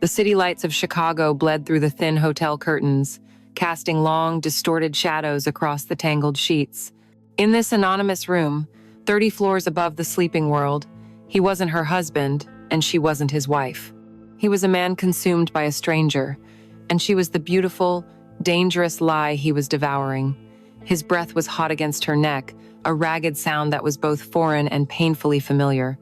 The city lights of Chicago bled through the thin hotel curtains, casting long, distorted shadows across the tangled sheets. In this anonymous room, 30 floors above the sleeping world, he wasn't her husband, and she wasn't his wife. He was a man consumed by a stranger, and she was the beautiful, dangerous lie he was devouring. His breath was hot against her neck, a ragged sound that was both foreign and painfully familiar.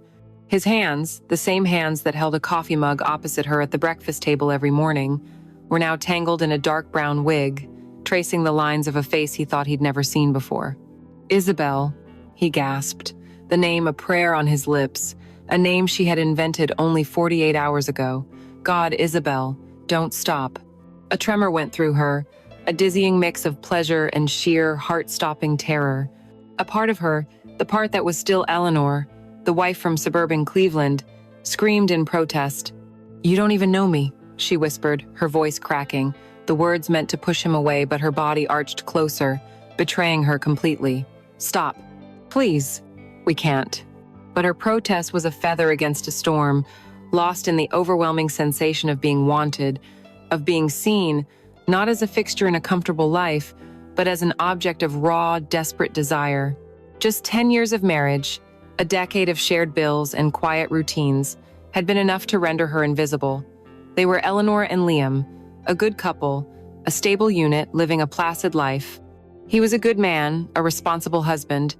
His hands, the same hands that held a coffee mug opposite her at the breakfast table every morning, were now tangled in a dark brown wig, tracing the lines of a face he thought he'd never seen before. Isabel, he gasped, the name a prayer on his lips, a name she had invented only 48 hours ago. God, Isabel, don't stop. A tremor went through her, a dizzying mix of pleasure and sheer, heart-stopping terror. A part of her, the part that was still Eleanor, the wife from suburban Cleveland, screamed in protest. "You don't even know me," she whispered, her voice cracking, the words meant to push him away, but her body arched closer, betraying her completely. "Stop. Please. We can't." But her protest was a feather against a storm, lost in the overwhelming sensation of being wanted, of being seen, not as a fixture in a comfortable life, but as an object of raw, desperate desire. Just 10 years of marriage, a decade of shared bills and quiet routines, had been enough to render her invisible. They were Eleanor and Liam, a good couple, a stable unit living a placid life. He was a good man, a responsible husband,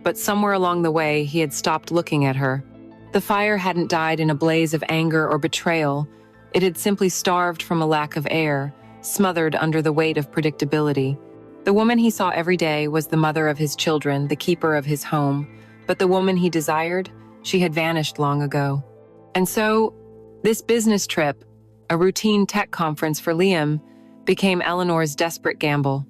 but somewhere along the way he had stopped looking at her. The fire hadn't died in a blaze of anger or betrayal. It had simply starved from a lack of air, smothered under the weight of predictability. The woman he saw every day was the mother of his children, the keeper of his home, but the woman he desired, she had vanished long ago. And so, this business trip, a routine tech conference for Liam, became Eleanor's desperate gamble.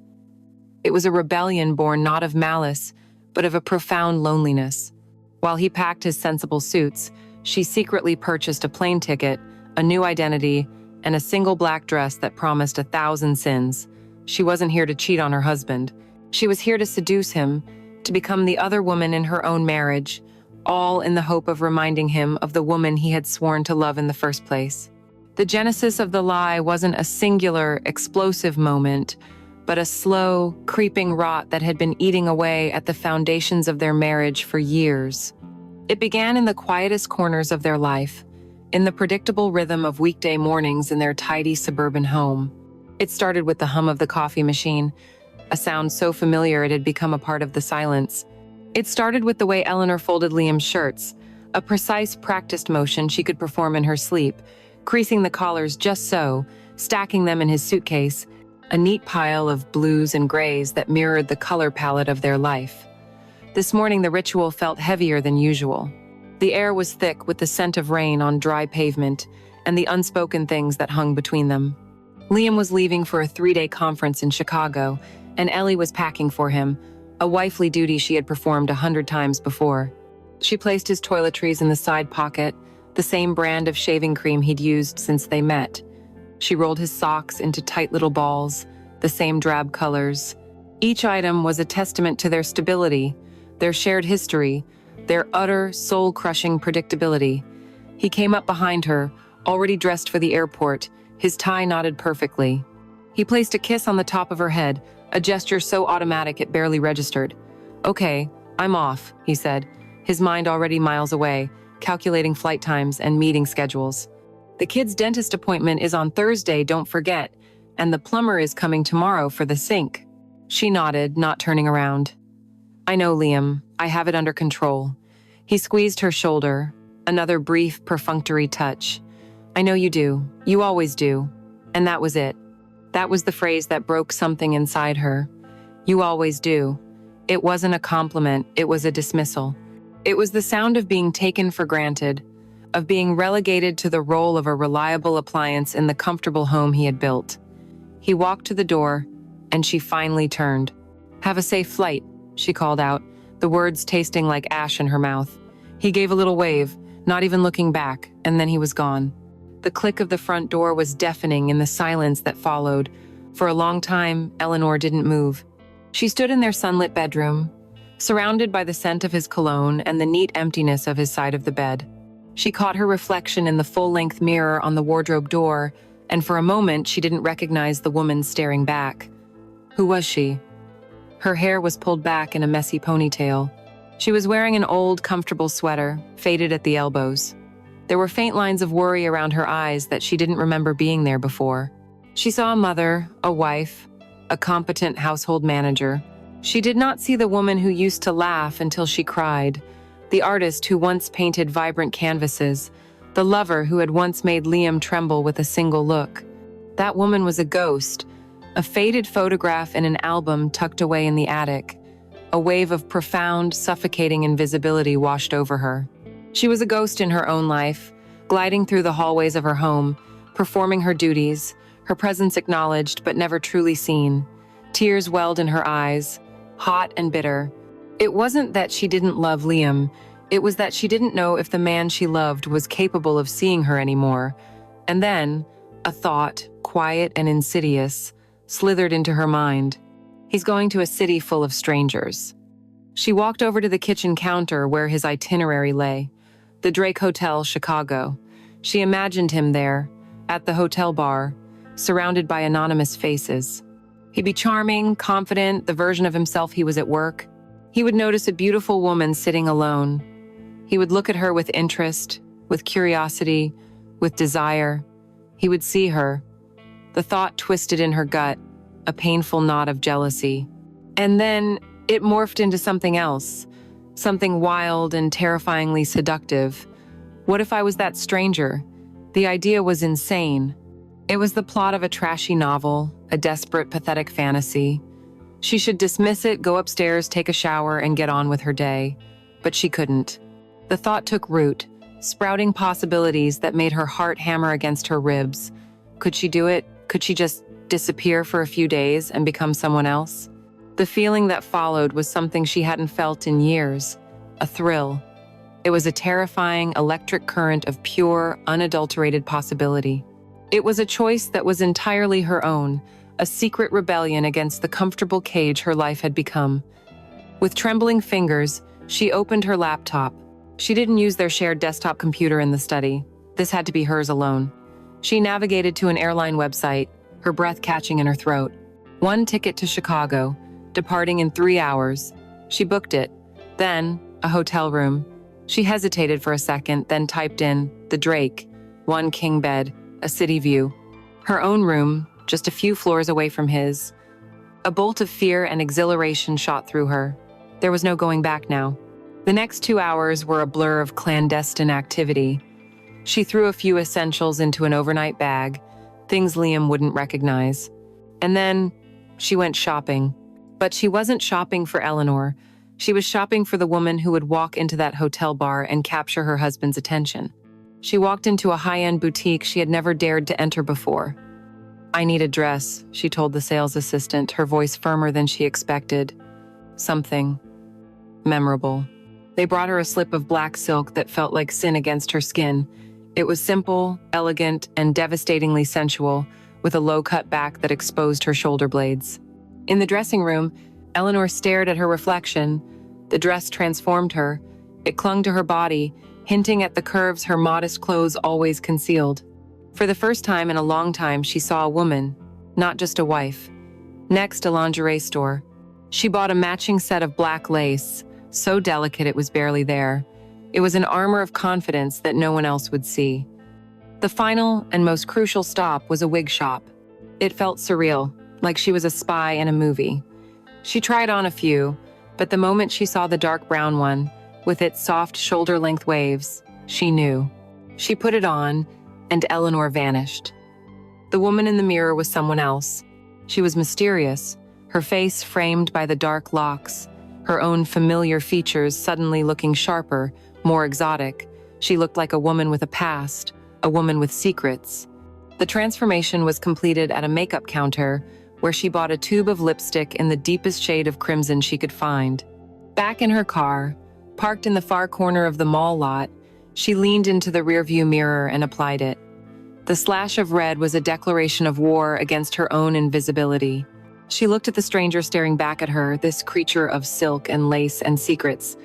It was a rebellion born not of malice, but of a profound loneliness. While he packed his sensible suits, she secretly purchased a plane ticket, a new identity, and a single black dress that promised 1,000 sins. She wasn't here to cheat on her husband. She was here to seduce him, to become the other woman in her own marriage, all in the hope of reminding him of the woman he had sworn to love in the first place. The genesis of the lie wasn't a singular, explosive moment, but a slow, creeping rot that had been eating away at the foundations of their marriage for years. It began in the quietest corners of their life, in the predictable rhythm of weekday mornings in their tidy suburban home. It started with the hum of the coffee machine, a sound so familiar it had become a part of the silence. It started with the way Eleanor folded Liam's shirts, a precise, practiced motion she could perform in her sleep, creasing the collars just so, stacking them in his suitcase, a neat pile of blues and grays that mirrored the color palette of their life. This morning the ritual felt heavier than usual. The air was thick with the scent of rain on dry pavement and the unspoken things that hung between them. Liam was leaving for a 3-day conference in Chicago, and Ellie was packing for him, a wifely duty she had performed 100 times before. She placed his toiletries in the side pocket, the same brand of shaving cream he'd used since they met. She rolled his socks into tight little balls, the same drab colors. Each item was a testament to their stability, their shared history, their utter, soul-crushing predictability. He came up behind her, already dressed for the airport, his tie knotted perfectly. He placed a kiss on the top of her head, a gesture so automatic it barely registered. "Okay, I'm off," he said, his mind already miles away, calculating flight times and meeting schedules. "The kid's dentist appointment is on Thursday, don't forget, and the plumber is coming tomorrow for the sink." She nodded, not turning around. "I know, Liam. I have it under control." He squeezed her shoulder, another brief, perfunctory touch. "I know you do. You always do." And that was it. That was the phrase that broke something inside her. "You always do." It wasn't a compliment, it was a dismissal. It was the sound of being taken for granted, of being relegated to the role of a reliable appliance in the comfortable home he had built. He walked to the door, and she finally turned. "Have a safe flight," she called out, the words tasting like ash in her mouth. He gave a little wave, not even looking back, and then he was gone. The click of the front door was deafening in the silence that followed. For a long time, Eleanor didn't move. She stood in their sunlit bedroom, surrounded by the scent of his cologne and the neat emptiness of his side of the bed. She caught her reflection in the full-length mirror on the wardrobe door, and for a moment she didn't recognize the woman staring back. Who was she? Her hair was pulled back in a messy ponytail. She was wearing an old, comfortable sweater, faded at the elbows. There were faint lines of worry around her eyes that she didn't remember being there before. She saw a mother, a wife, a competent household manager. She did not see the woman who used to laugh until she cried, the artist who once painted vibrant canvases, the lover who had once made Liam tremble with a single look. That woman was a ghost, a faded photograph in an album tucked away in the attic. A wave of profound, suffocating invisibility washed over her. She was a ghost in her own life, gliding through the hallways of her home, performing her duties, her presence acknowledged but never truly seen. Tears welled in her eyes, hot and bitter. It wasn't that she didn't love Liam, it was that she didn't know if the man she loved was capable of seeing her anymore. And then, a thought, quiet and insidious, slithered into her mind. He's going to a city full of strangers. She walked over to the kitchen counter where his itinerary lay. The Drake Hotel, Chicago. She imagined him there, at the hotel bar, surrounded by anonymous faces. He'd be charming, confident, the version of himself he was at work. He would notice a beautiful woman sitting alone. He would look at her with interest, with curiosity, with desire. He would see her. The thought twisted in her gut, a painful knot of jealousy. And then it morphed into something else, something wild and terrifyingly seductive. What if I was that stranger? The idea was insane. It was the plot of a trashy novel, a desperate, pathetic fantasy. She should dismiss it, go upstairs, take a shower, and get on with her day. But she couldn't. The thought took root, sprouting possibilities that made her heart hammer against her ribs. Could she do it? Could she just disappear for a few days and become someone else? The feeling that followed was something she hadn't felt in years, a thrill. It was a terrifying, electric current of pure, unadulterated possibility. It was a choice that was entirely her own, a secret rebellion against the comfortable cage her life had become. With trembling fingers, she opened her laptop. She didn't use their shared desktop computer in the study. This had to be hers alone. She navigated to an airline website, her breath catching in her throat. One ticket to Chicago, departing in 3 hours. She booked it. Then, a hotel room. She hesitated for a second, then typed in, the Drake, 1 king bed, a city view. Her own room, just a few floors away from his. A bolt of fear and exhilaration shot through her. There was no going back now. The next 2 hours were a blur of clandestine activity. She threw a few essentials into an overnight bag, things Liam wouldn't recognize. And then, she went shopping. But she wasn't shopping for Eleanor. She was shopping for the woman who would walk into that hotel bar and capture her husband's attention. She walked into a high-end boutique she had never dared to enter before. "I need a dress," she told the sales assistant, her voice firmer than she expected. Something memorable. They brought her a slip of black silk that felt like sin against her skin. It was simple, elegant, and devastatingly sensual, with a low-cut back that exposed her shoulder blades. In the dressing room, Eleanor stared at her reflection. The dress transformed her. It clung to her body, hinting at the curves her modest clothes always concealed. For the first time in a long time, she saw a woman, not just a wife. Next, a lingerie store. She bought a matching set of black lace, so delicate it was barely there. It was an armor of confidence that no one else would see. The final and most crucial stop was a wig shop. It felt surreal, like she was a spy in a movie. She tried on a few, but the moment she saw the dark brown one, with its soft shoulder-length waves, she knew. She put it on, and Eleanor vanished. The woman in the mirror was someone else. She was mysterious, her face framed by the dark locks, her own familiar features suddenly looking sharper, more exotic. She looked like a woman with a past, a woman with secrets. The transformation was completed at a makeup counter, where she bought a tube of lipstick in the deepest shade of crimson she could find. Back in her car, parked in the far corner of the mall lot, she leaned into the rearview mirror and applied it. The slash of red was a declaration of war against her own invisibility. She looked at the stranger staring back at her, this creature of silk and lace and secrets.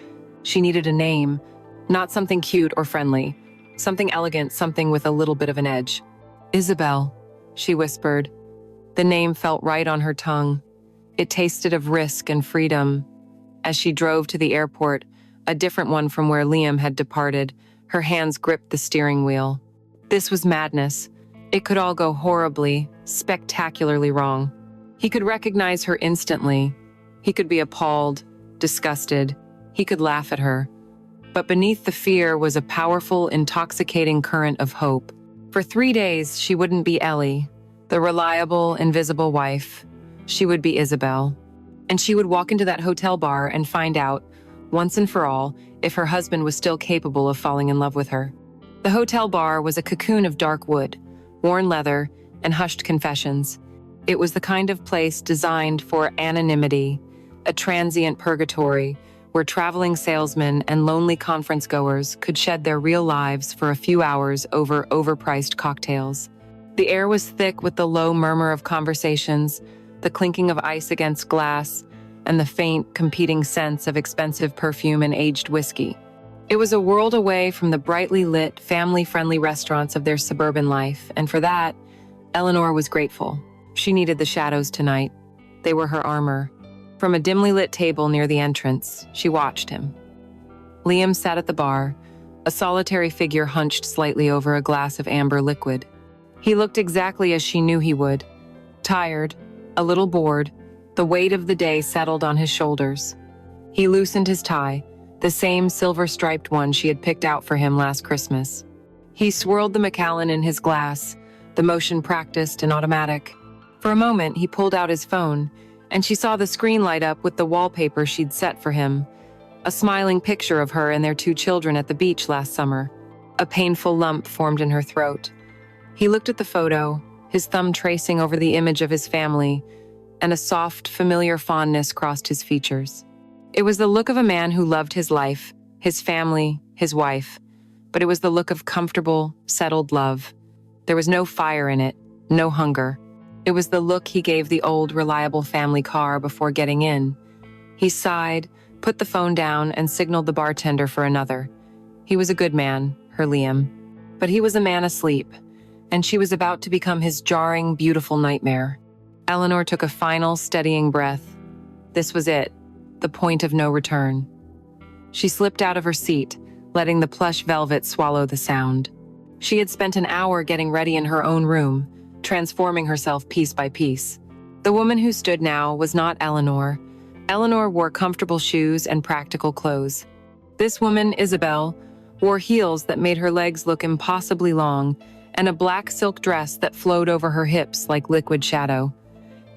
She needed a name, not something cute or friendly, Something elegant, something with a little bit of an edge. Isabel, she whispered. The name felt right on her tongue. It tasted of risk and freedom. As she drove to the airport, a different one from where Liam had departed, her hands gripped the steering wheel. This was madness. It could all go horribly, spectacularly wrong. He could recognize her instantly. He could be appalled, disgusted. He could laugh at her. But beneath the fear was a powerful, intoxicating current of hope. For 3 days, she wouldn't be Ellie, the reliable, invisible wife. She would be Isabel. And she would walk into that hotel bar and find out, once and for all, if her husband was still capable of falling in love with her. The hotel bar was a cocoon of dark wood, worn leather, and hushed confessions. It was the kind of place designed for anonymity, a transient purgatory where traveling salesmen and lonely conference-goers could shed their real lives for a few hours over overpriced cocktails. The air was thick with the low murmur of conversations, the clinking of ice against glass, and the faint, competing scents of expensive perfume and aged whiskey. It was a world away from the brightly lit, family-friendly restaurants of their suburban life, and for that, Eleanor was grateful. She needed the shadows tonight. They were her armor. From a dimly lit table near the entrance, she watched him. Liam sat at the bar, a solitary figure hunched slightly over a glass of amber liquid. He looked exactly as she knew he would. Tired, a little bored, the weight of the day settled on his shoulders. He loosened his tie, the same silver-striped one she had picked out for him last Christmas. He swirled the Macallan in his glass, the motion practiced and automatic. For a moment, he pulled out his phone, and she saw the screen light up with the wallpaper she'd set for him, a smiling picture of her and their 2 children at the beach last summer. A painful lump formed in her throat. He looked at the photo, his thumb tracing over the image of his family, and a soft, familiar fondness crossed his features. It was the look of a man who loved his life, his family, his wife, but it was the look of comfortable, settled love. There was no fire in it, no hunger. It was the look he gave the old, reliable family car before getting in. He sighed, put the phone down, and signaled the bartender for another. He was a good man, her Liam. But he was a man asleep, and she was about to become his jarring, beautiful nightmare. Eleanor took a final, steadying breath. This was it, the point of no return. She slipped out of her seat, letting the plush velvet swallow the sound. She had spent an hour getting ready in her own room, transforming herself piece by piece. The woman who stood now was not Eleanor. Eleanor wore comfortable shoes and practical clothes. This woman, Isabel, wore heels that made her legs look impossibly long and a black silk dress that flowed over her hips like liquid shadow.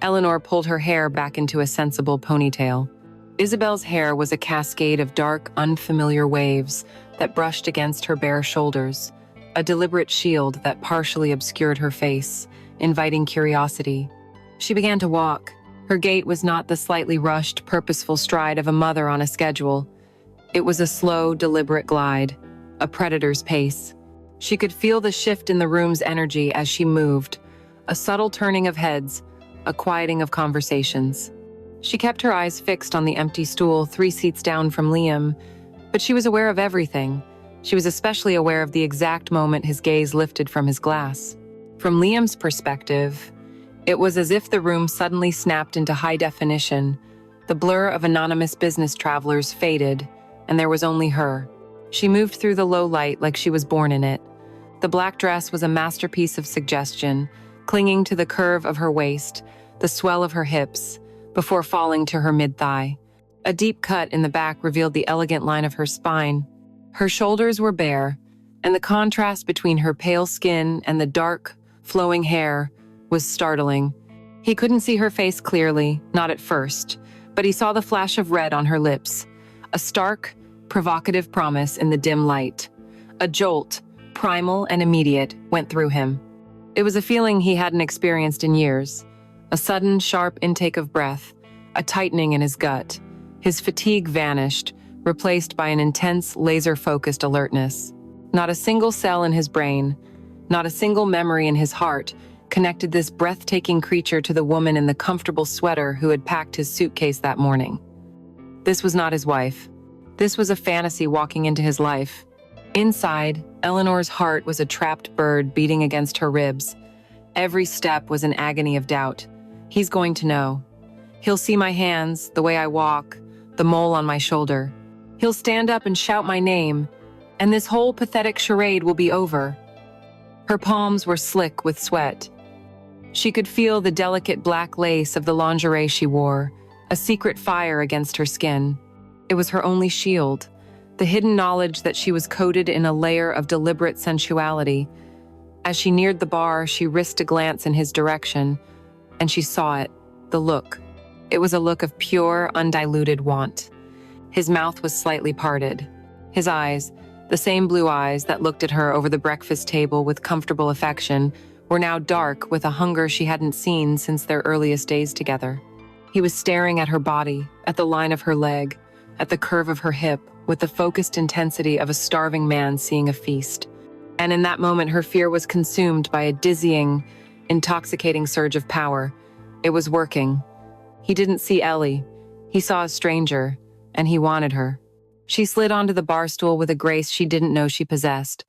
Eleanor pulled her hair back into a sensible ponytail. Isabel's hair was a cascade of dark, unfamiliar waves that brushed against her bare shoulders, a deliberate shield that partially obscured her face, inviting curiosity. She began to walk. Her gait was not the slightly rushed, purposeful stride of a mother on a schedule. It was a slow, deliberate glide, a predator's pace. She could feel the shift in the room's energy as she moved, a subtle turning of heads, a quieting of conversations. She kept her eyes fixed on the empty stool 3 seats down from Liam, but she was aware of everything. She was especially aware of the exact moment his gaze lifted from his glass. From Liam's perspective, it was as if the room suddenly snapped into high definition. The blur of anonymous business travelers faded, and there was only her. She moved through the low light like she was born in it. The black dress was a masterpiece of suggestion, clinging to the curve of her waist, the swell of her hips, before falling to her mid-thigh. A deep cut in the back revealed the elegant line of her spine. Her shoulders were bare, and the contrast between her pale skin and the dark, flowing hair was startling. He couldn't see her face clearly, not at first, but he saw the flash of red on her lips, a stark, provocative promise in the dim light. A jolt, primal and immediate, went through him. It was a feeling he hadn't experienced in years, a sudden, sharp intake of breath, a tightening in his gut. His fatigue vanished, replaced by an intense, laser-focused alertness. Not a single cell in his brain, not a single memory in his heart, connected this breathtaking creature to the woman in the comfortable sweater who had packed his suitcase that morning. This was not his wife. This was a fantasy walking into his life. Inside, Eleanor's heart was a trapped bird beating against her ribs. Every step was an agony of doubt. He's going to know. He'll see my hands, the way I walk, the mole on my shoulder. He'll stand up and shout my name, and this whole pathetic charade will be over. Her palms were slick with sweat. She could feel the delicate black lace of the lingerie she wore, a secret fire against her skin. It was her only shield, the hidden knowledge that she was coated in a layer of deliberate sensuality. As she neared the bar, she risked a glance in his direction, and she saw it, the look. It was a look of pure, undiluted want. His mouth was slightly parted. His eyes, the same blue eyes that looked at her over the breakfast table with comfortable affection, were now dark with a hunger she hadn't seen since their earliest days together. He was staring at her body, at the line of her leg, at the curve of her hip, with the focused intensity of a starving man seeing a feast. And in that moment, her fear was consumed by a dizzying, intoxicating surge of power. It was working. He didn't see Ellie. He saw a stranger, and he wanted her. She slid onto the bar stool with a grace she didn't know she possessed.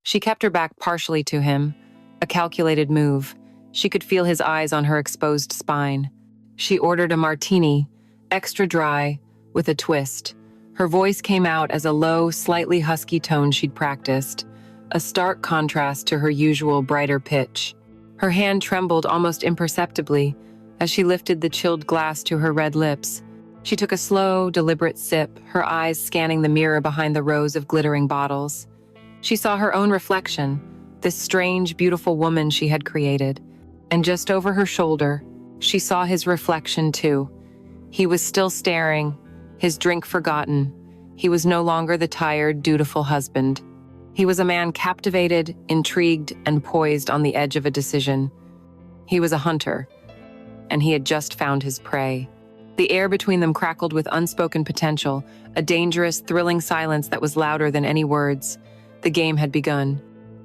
She kept her back partially to him, a calculated move. She could feel his eyes on her exposed spine. She ordered a martini, extra dry, with a twist. Her voice came out as a low, slightly husky tone she'd practiced, a stark contrast to her usual brighter pitch. Her hand trembled almost imperceptibly as she lifted the chilled glass to her red lips. She took a slow, deliberate sip, her eyes scanning the mirror behind the rows of glittering bottles. She saw her own reflection, this strange, beautiful woman she had created. And just over her shoulder, she saw his reflection too. He was still staring, his drink forgotten. He was no longer the tired, dutiful husband. He was a man captivated, intrigued, and poised on the edge of a decision. He was a hunter, and he had just found his prey. The air between them crackled with unspoken potential, a dangerous, thrilling silence that was louder than any words. The game had begun.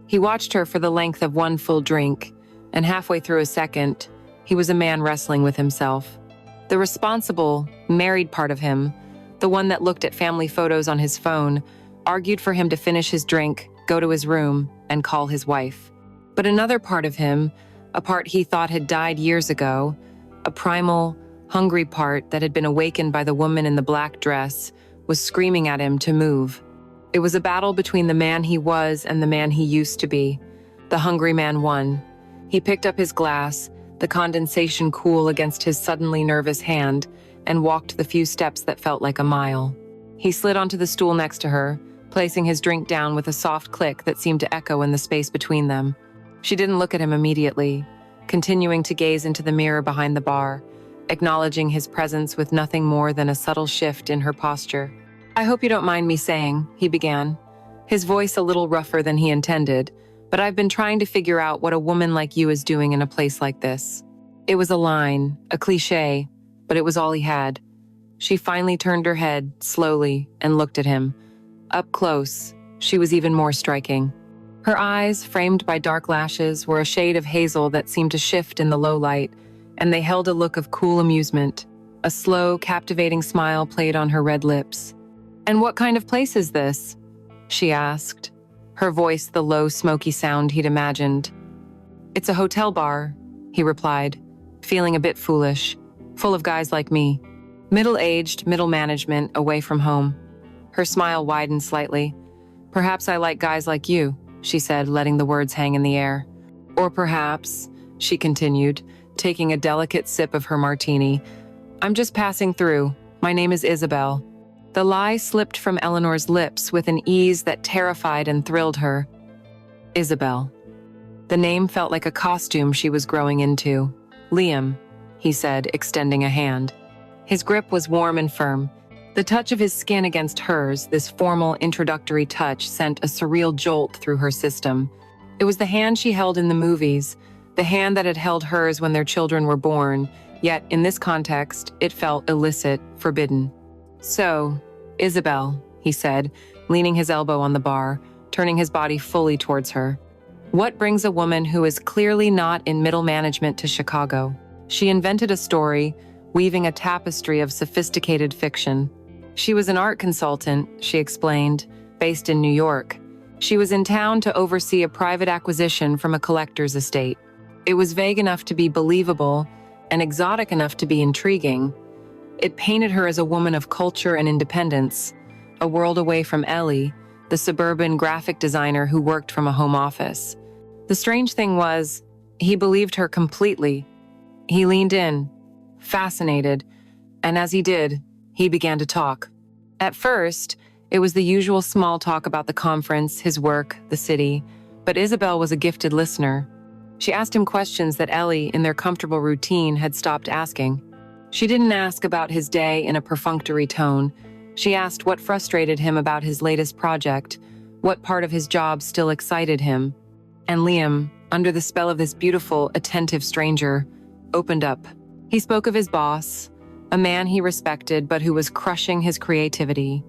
He watched her for the length of one full drink, and halfway through a second, he was a man wrestling with himself. The responsible, married part of him, the one that looked at family photos on his phone, argued for him to finish his drink, go to his room, and call his wife. But another part of him, a part he thought had died years ago, a primal, hungry part that had been awakened by the woman in the black dress, was screaming at him to move. It was a battle between the man he was and the man he used to be. The hungry man won. He picked up his glass, the condensation cool against his suddenly nervous hand, and walked the few steps that felt like a mile. He slid onto the stool next to her, placing his drink down with a soft click that seemed to echo in the space between them. She didn't look at him immediately, continuing to gaze into the mirror behind the bar, acknowledging his presence with nothing more than a subtle shift in her posture. "I hope you don't mind me saying," he began, his voice a little rougher than he intended, "but I've been trying to figure out what a woman like you is doing in a place like this." It was a line, a cliché, but it was all he had. She finally turned her head, slowly, and looked at him. Up close, she was even more striking. Her eyes, framed by dark lashes, were a shade of hazel that seemed to shift in the low light, and they held a look of cool amusement. A slow, captivating smile played on her red lips. "And what kind of place is this?" she asked, her voice the low, smoky sound he'd imagined. "It's a hotel bar," he replied, feeling a bit foolish. "Full of guys like me. Middle-aged, middle management, away from home." Her smile widened slightly. "Perhaps I like guys like you," she said, letting the words hang in the air. "Or perhaps," she continued, taking a delicate sip of her martini, "I'm just passing through. My name is Isabel." The lie slipped from Eleanor's lips with an ease that terrified and thrilled her. Isabel. The name felt like a costume she was growing into. "Liam," he said, extending a hand. His grip was warm and firm. The touch of his skin against hers, this formal introductory touch, sent a surreal jolt through her system. It was the hand she held in the movies, the hand that had held hers when their children were born, yet in this context, it felt illicit, forbidden. "So, Isabel," he said, leaning his elbow on the bar, turning his body fully towards her. "What brings a woman who is clearly not in middle management to Chicago?" She invented a story, weaving a tapestry of sophisticated fiction. She was an art consultant, she explained, based in New York. She was in town to oversee a private acquisition from a collector's estate. It was vague enough to be believable and exotic enough to be intriguing. It painted her as a woman of culture and independence, a world away from Ellie, the suburban graphic designer who worked from a home office. The strange thing was, he believed her completely. He leaned in, fascinated, and as he did, he began to talk. At first, it was the usual small talk about the conference, his work, the city, but Isabel was a gifted listener. She asked him questions that Ellie, in their comfortable routine, had stopped asking. She didn't ask about his day in a perfunctory tone. She asked what frustrated him about his latest project, what part of his job still excited him. And Liam, under the spell of this beautiful, attentive stranger, opened up. He spoke of his boss, a man he respected but who was crushing his creativity.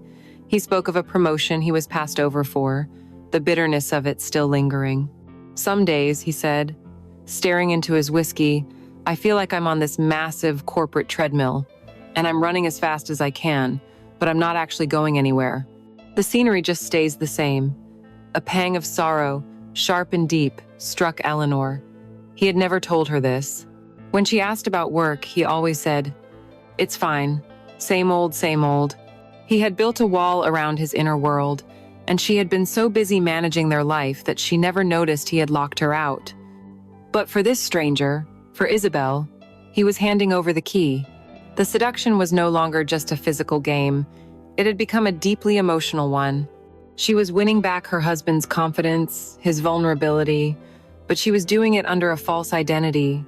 He spoke of a promotion he was passed over for, the bitterness of it still lingering. Some days, he said, staring into his whiskey, I feel like I'm on this massive corporate treadmill, and I'm running as fast as I can, but I'm not actually going anywhere. The scenery just stays the same. A pang of sorrow, sharp and deep, struck Eleanor. He had never told her this. When she asked about work, he always said, "It's fine. Same old, same old." He had built a wall around his inner world, and she had been so busy managing their life that she never noticed he had locked her out. But for this stranger, for Isabel, he was handing over the key. The seduction was no longer just a physical game. It had become a deeply emotional one. She was winning back her husband's confidence, his vulnerability, but she was doing it under a false identity,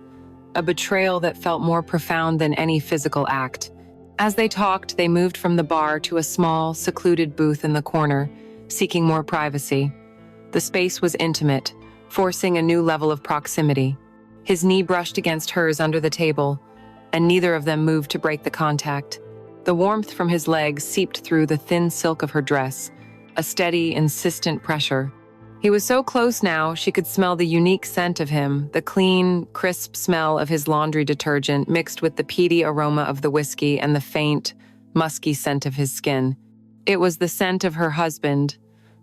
a betrayal that felt more profound than any physical act. As they talked, they moved from the bar to a small, secluded booth in the corner, seeking more privacy. The space was intimate, forcing a new level of proximity. His knee brushed against hers under the table, and neither of them moved to break the contact. The warmth from his legs seeped through the thin silk of her dress, a steady, insistent pressure. He was so close now, she could smell the unique scent of him, the clean, crisp smell of his laundry detergent mixed with the peaty aroma of the whiskey and the faint, musky scent of his skin. It was the scent of her husband,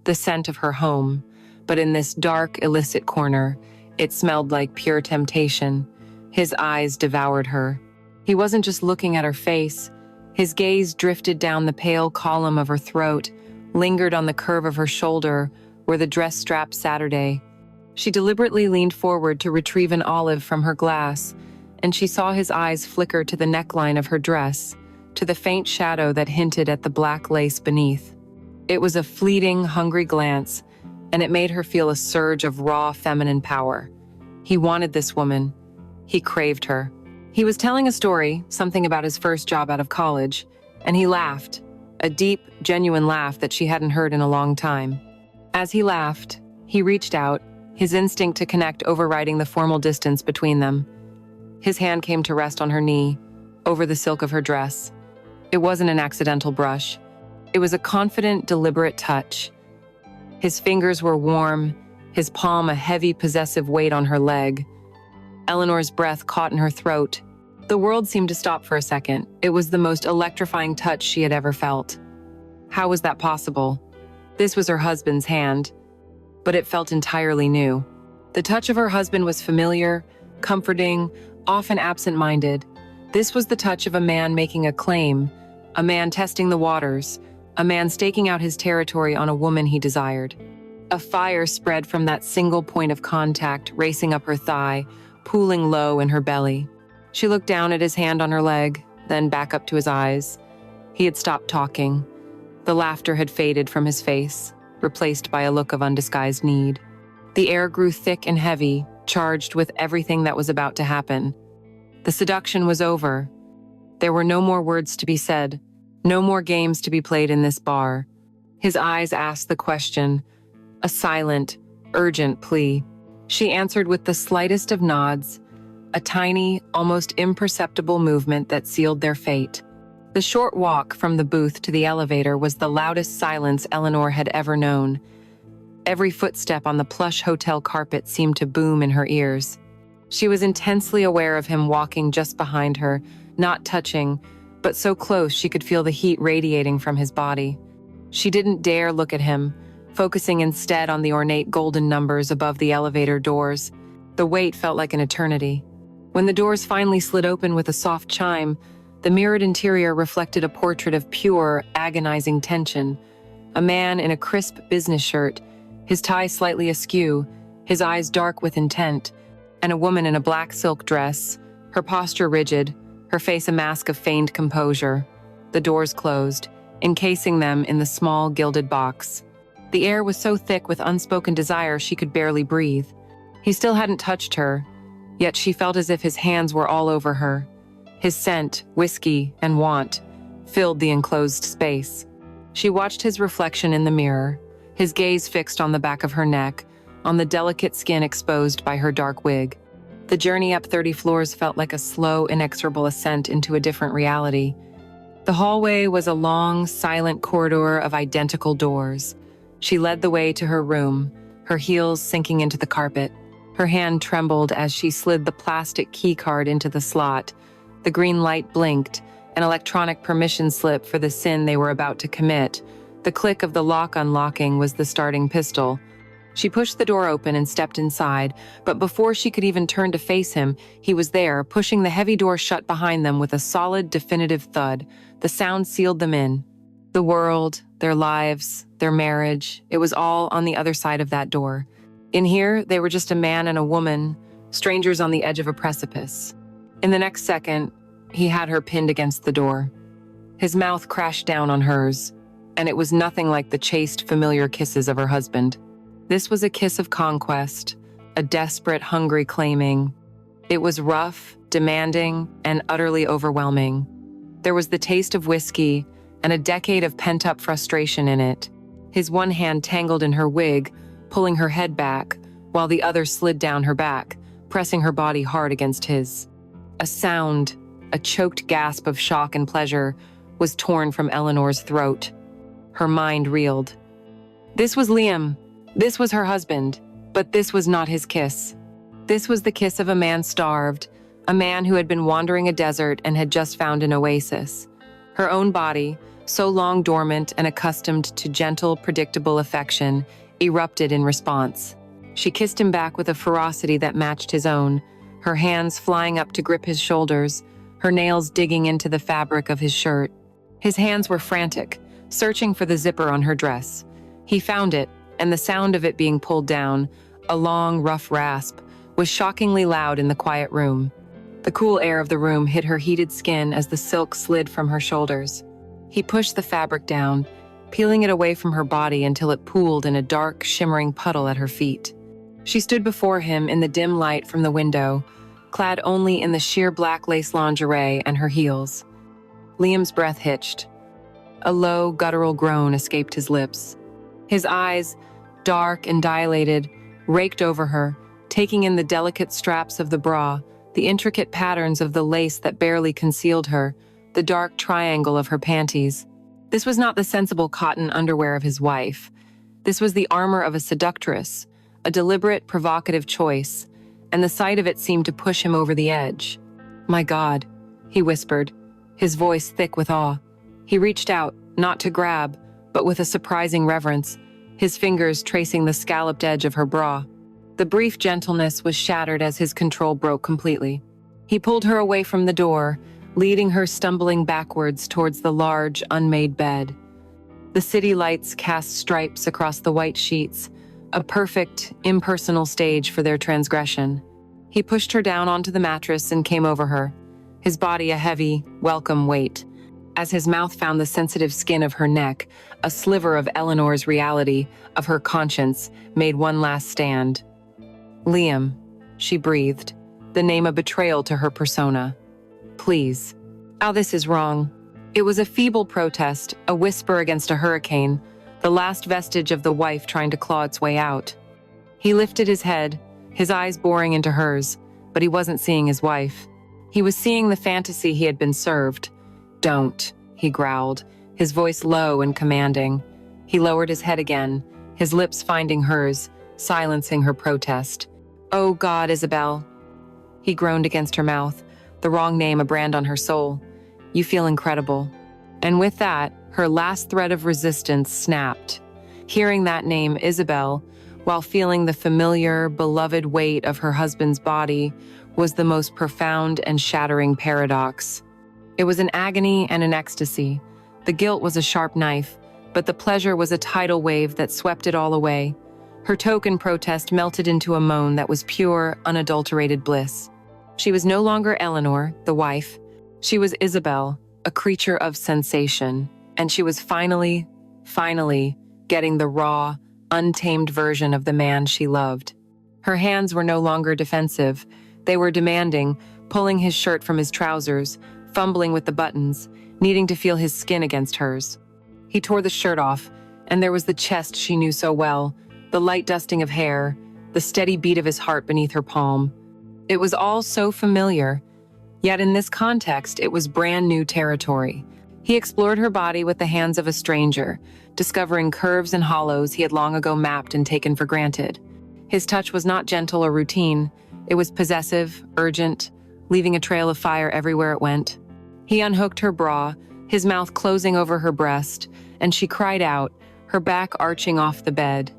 the scent of her home, but in this dark, illicit corner, it smelled like pure temptation. His eyes devoured her. He wasn't just looking at her face. His gaze drifted down the pale column of her throat, lingered on the curve of her shoulder, where the dress strap Saturday. She deliberately leaned forward to retrieve an olive from her glass, and she saw his eyes flicker to the neckline of her dress, to the faint shadow that hinted at the black lace beneath. It was a fleeting, hungry glance, and it made her feel a surge of raw feminine power. He wanted this woman. He craved her. He was telling a story, something about his first job out of college, and he laughed, a deep, genuine laugh that she hadn't heard in a long time. As he laughed, he reached out, his instinct to connect overriding the formal distance between them. His hand came to rest on her knee, over the silk of her dress. It wasn't an accidental brush. It was a confident, deliberate touch. His fingers were warm, his palm a heavy, possessive weight on her leg. Eleanor's breath caught in her throat. The world seemed to stop for a second. It was the most electrifying touch she had ever felt. How was that possible? This was her husband's hand, but it felt entirely new. The touch of her husband was familiar, comforting, often absent-minded. This was the touch of a man making a claim, a man testing the waters, a man staking out his territory on a woman he desired. A fire spread from that single point of contact, racing up her thigh, pooling low in her belly. She looked down at his hand on her leg, then back up to his eyes. He had stopped talking. The laughter had faded from his face, replaced by a look of undisguised need. The air grew thick and heavy, charged with everything that was about to happen. The seduction was over. There were no more words to be said, no more games to be played in this bar. His eyes asked the question, a silent, urgent plea. She answered with the slightest of nods, a tiny, almost imperceptible movement that sealed their fate. The short walk from the booth to the elevator was the loudest silence Eleanor had ever known. Every footstep on the plush hotel carpet seemed to boom in her ears. She was intensely aware of him walking just behind her, not touching, but so close she could feel the heat radiating from his body. She didn't dare look at him, focusing instead on the ornate golden numbers above the elevator doors. The wait felt like an eternity. When the doors finally slid open with a soft chime, the mirrored interior reflected a portrait of pure, agonizing tension. A man in a crisp business shirt, his tie slightly askew, his eyes dark with intent, and a woman in a black silk dress, her posture rigid, her face a mask of feigned composure. The doors closed, encasing them in the small, gilded box. The air was so thick with unspoken desire she could barely breathe. He still hadn't touched her, yet she felt as if his hands were all over her. His scent, whiskey, and want filled the enclosed space. She watched his reflection in the mirror, his gaze fixed on the back of her neck, on the delicate skin exposed by her dark wig. The journey up 30 floors felt like a slow, inexorable ascent into a different reality. The hallway was a long, silent corridor of identical doors. She led the way to her room, her heels sinking into the carpet. Her hand trembled as she slid the plastic keycard into the slot. The green light blinked, an electronic permission slip for the sin they were about to commit. The click of the lock unlocking was the starting pistol. She pushed the door open and stepped inside, but before she could even turn to face him, he was there, pushing the heavy door shut behind them with a solid, definitive thud. The sound sealed them in. The world, their lives, their marriage, it was all on the other side of that door. In here, they were just a man and a woman, strangers on the edge of a precipice. In the next second, he had her pinned against the door. His mouth crashed down on hers, and it was nothing like the chaste, familiar kisses of her husband. This was a kiss of conquest, a desperate, hungry claiming. It was rough, demanding, and utterly overwhelming. There was the taste of whiskey and a decade of pent-up frustration in it. His one hand tangled in her wig, pulling her head back, while the other slid down her back, pressing her body hard against his. A sound, a choked gasp of shock and pleasure, was torn from Eleanor's throat. Her mind reeled. This was Liam. This was her husband, but this was not his kiss. This was the kiss of a man starved, a man who had been wandering a desert and had just found an oasis. Her own body, so long dormant and accustomed to gentle, predictable affection, erupted in response. She kissed him back with a ferocity that matched his own, her hands flying up to grip his shoulders, her nails digging into the fabric of his shirt. His hands were frantic, searching for the zipper on her dress. He found it, and the sound of it being pulled down, a long, rough rasp, was shockingly loud in the quiet room. The cool air of the room hit her heated skin as the silk slid from her shoulders. He pushed the fabric down, peeling it away from her body until it pooled in a dark, shimmering puddle at her feet. She stood before him in the dim light from the window, clad only in the sheer black lace lingerie and her heels. Liam's breath hitched. A low, guttural groan escaped his lips. His eyes, dark and dilated, raked over her, taking in the delicate straps of the bra, the intricate patterns of the lace that barely concealed her, the dark triangle of her panties. This was not the sensible cotton underwear of his wife. This was the armor of a seductress, a deliberate, provocative choice, and the sight of it seemed to push him over the edge. "My God," he whispered, his voice thick with awe. He reached out, not to grab, but with a surprising reverence, his fingers tracing the scalloped edge of her bra. The brief gentleness was shattered as his control broke completely. He pulled her away from the door, leading her stumbling backwards towards the large, unmade bed. The city lights cast stripes across the white sheets, a perfect, impersonal stage for their transgression. He pushed her down onto the mattress and came over her, his body a heavy, welcome weight. As his mouth found the sensitive skin of her neck, a sliver of Eleanor's reality, of her conscience, made one last stand. "Liam," she breathed, the name a betrayal to her persona. "Please." "Oh, this is wrong." It was a feeble protest, a whisper against a hurricane, the last vestige of the wife trying to claw its way out. He lifted his head, his eyes boring into hers, but he wasn't seeing his wife. He was seeing the fantasy he had been served. "Don't," he growled, his voice low and commanding. He lowered his head again, his lips finding hers, silencing her protest. "Oh God, Isabel." He groaned against her mouth, the wrong name a brand on her soul. "You feel incredible." And with that, her last thread of resistance snapped. Hearing that name, Isabel, while feeling the familiar, beloved weight of her husband's body, was the most profound and shattering paradox. It was an agony and an ecstasy. The guilt was a sharp knife, but the pleasure was a tidal wave that swept it all away. Her token protest melted into a moan that was pure, unadulterated bliss. She was no longer Eleanor, the wife. She was Isabel, a creature of sensation, and she was finally getting the raw, untamed version of the man she loved. Her hands were no longer defensive. They were demanding, pulling his shirt from his trousers, fumbling with the buttons, needing to feel his skin against hers. He tore the shirt off, and there was the chest she knew so well, the light dusting of hair, the steady beat of his heart beneath her palm. It was all so familiar, yet in this context, it was brand new territory. He explored her body with the hands of a stranger, discovering curves and hollows he had long ago mapped and taken for granted. His touch was not gentle or routine. It was possessive, urgent, leaving a trail of fire everywhere it went. He unhooked her bra, his mouth closing over her breast, and she cried out, her back arching off the bed.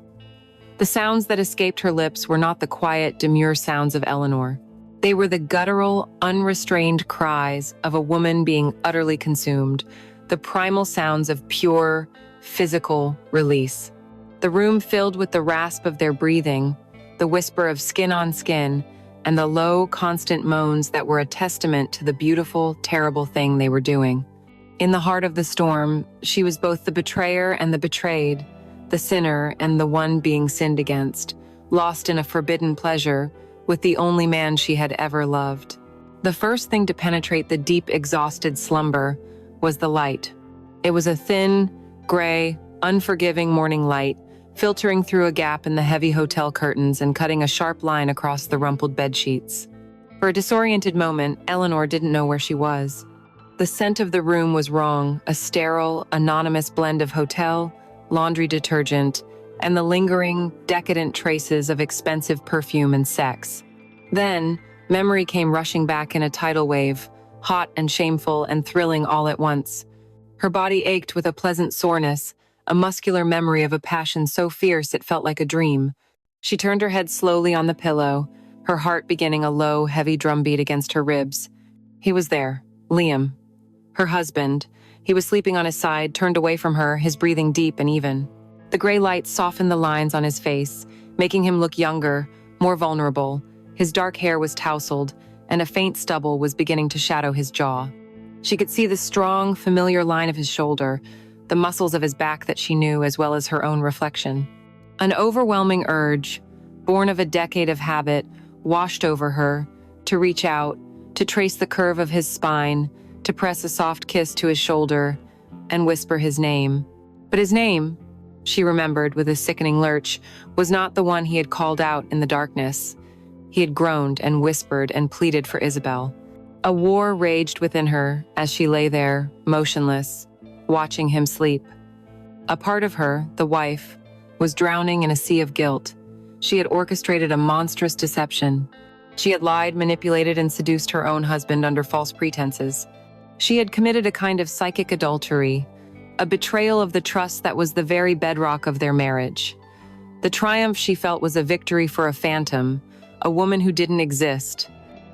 The sounds that escaped her lips were not the quiet, demure sounds of Eleanor. They were the guttural, unrestrained cries of a woman being utterly consumed, the primal sounds of pure, physical release. The room filled with the rasp of their breathing, the whisper of skin on skin, and the low, constant moans that were a testament to the beautiful, terrible thing they were doing. In the heart of the storm, she was both the betrayer and the betrayed, the sinner and the one being sinned against, lost in a forbidden pleasure with the only man she had ever loved. The first thing to penetrate the deep, exhausted slumber was the light. It was a thin, gray, unforgiving morning light, filtering through a gap in the heavy hotel curtains and cutting a sharp line across the rumpled bedsheets. For a disoriented moment, Eleanor didn't know where she was. The scent of the room was wrong, a sterile, anonymous blend of hotel, laundry detergent, and the lingering, decadent traces of expensive perfume and sex. Then, memory came rushing back in a tidal wave, hot and shameful and thrilling all at once. Her body ached with a pleasant soreness, a muscular memory of a passion so fierce it felt like a dream. She turned her head slowly on the pillow, her heart beginning a low, heavy drumbeat against her ribs. He was there, Liam, her husband. He was sleeping on his side, turned away from her, his breathing deep and even. The gray light softened the lines on his face, making him look younger, more vulnerable. His dark hair was tousled, and a faint stubble was beginning to shadow his jaw. She could see the strong, familiar line of his shoulder, the muscles of his back that she knew, as well as her own reflection. An overwhelming urge, born of a decade of habit, washed over her, to reach out, to trace the curve of his spine, to press a soft kiss to his shoulder, and whisper his name. But his name, she remembered with a sickening lurch, was not the one he had called out in the darkness. He had groaned and whispered and pleaded for Isabel. A war raged within her as she lay there, motionless, watching him sleep. A part of her, the wife, was drowning in a sea of guilt. She had orchestrated a monstrous deception. She had lied, manipulated, and seduced her own husband under false pretenses. She had committed a kind of psychic adultery, a betrayal of the trust that was the very bedrock of their marriage. The triumph she felt was a victory for a phantom, a woman who didn't exist.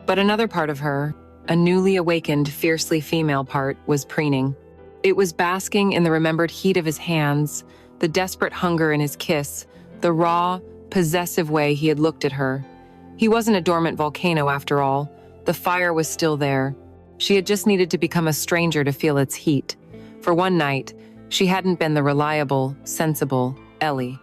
But another part of her, a newly awakened, fiercely female part, was preening. It was basking in the remembered heat of his hands, the desperate hunger in his kiss, the raw, possessive way he had looked at her. He wasn't a dormant volcano after all. The fire was still there. She had just needed to become a stranger to feel its heat. For one night, she hadn't been the reliable, sensible Ellie.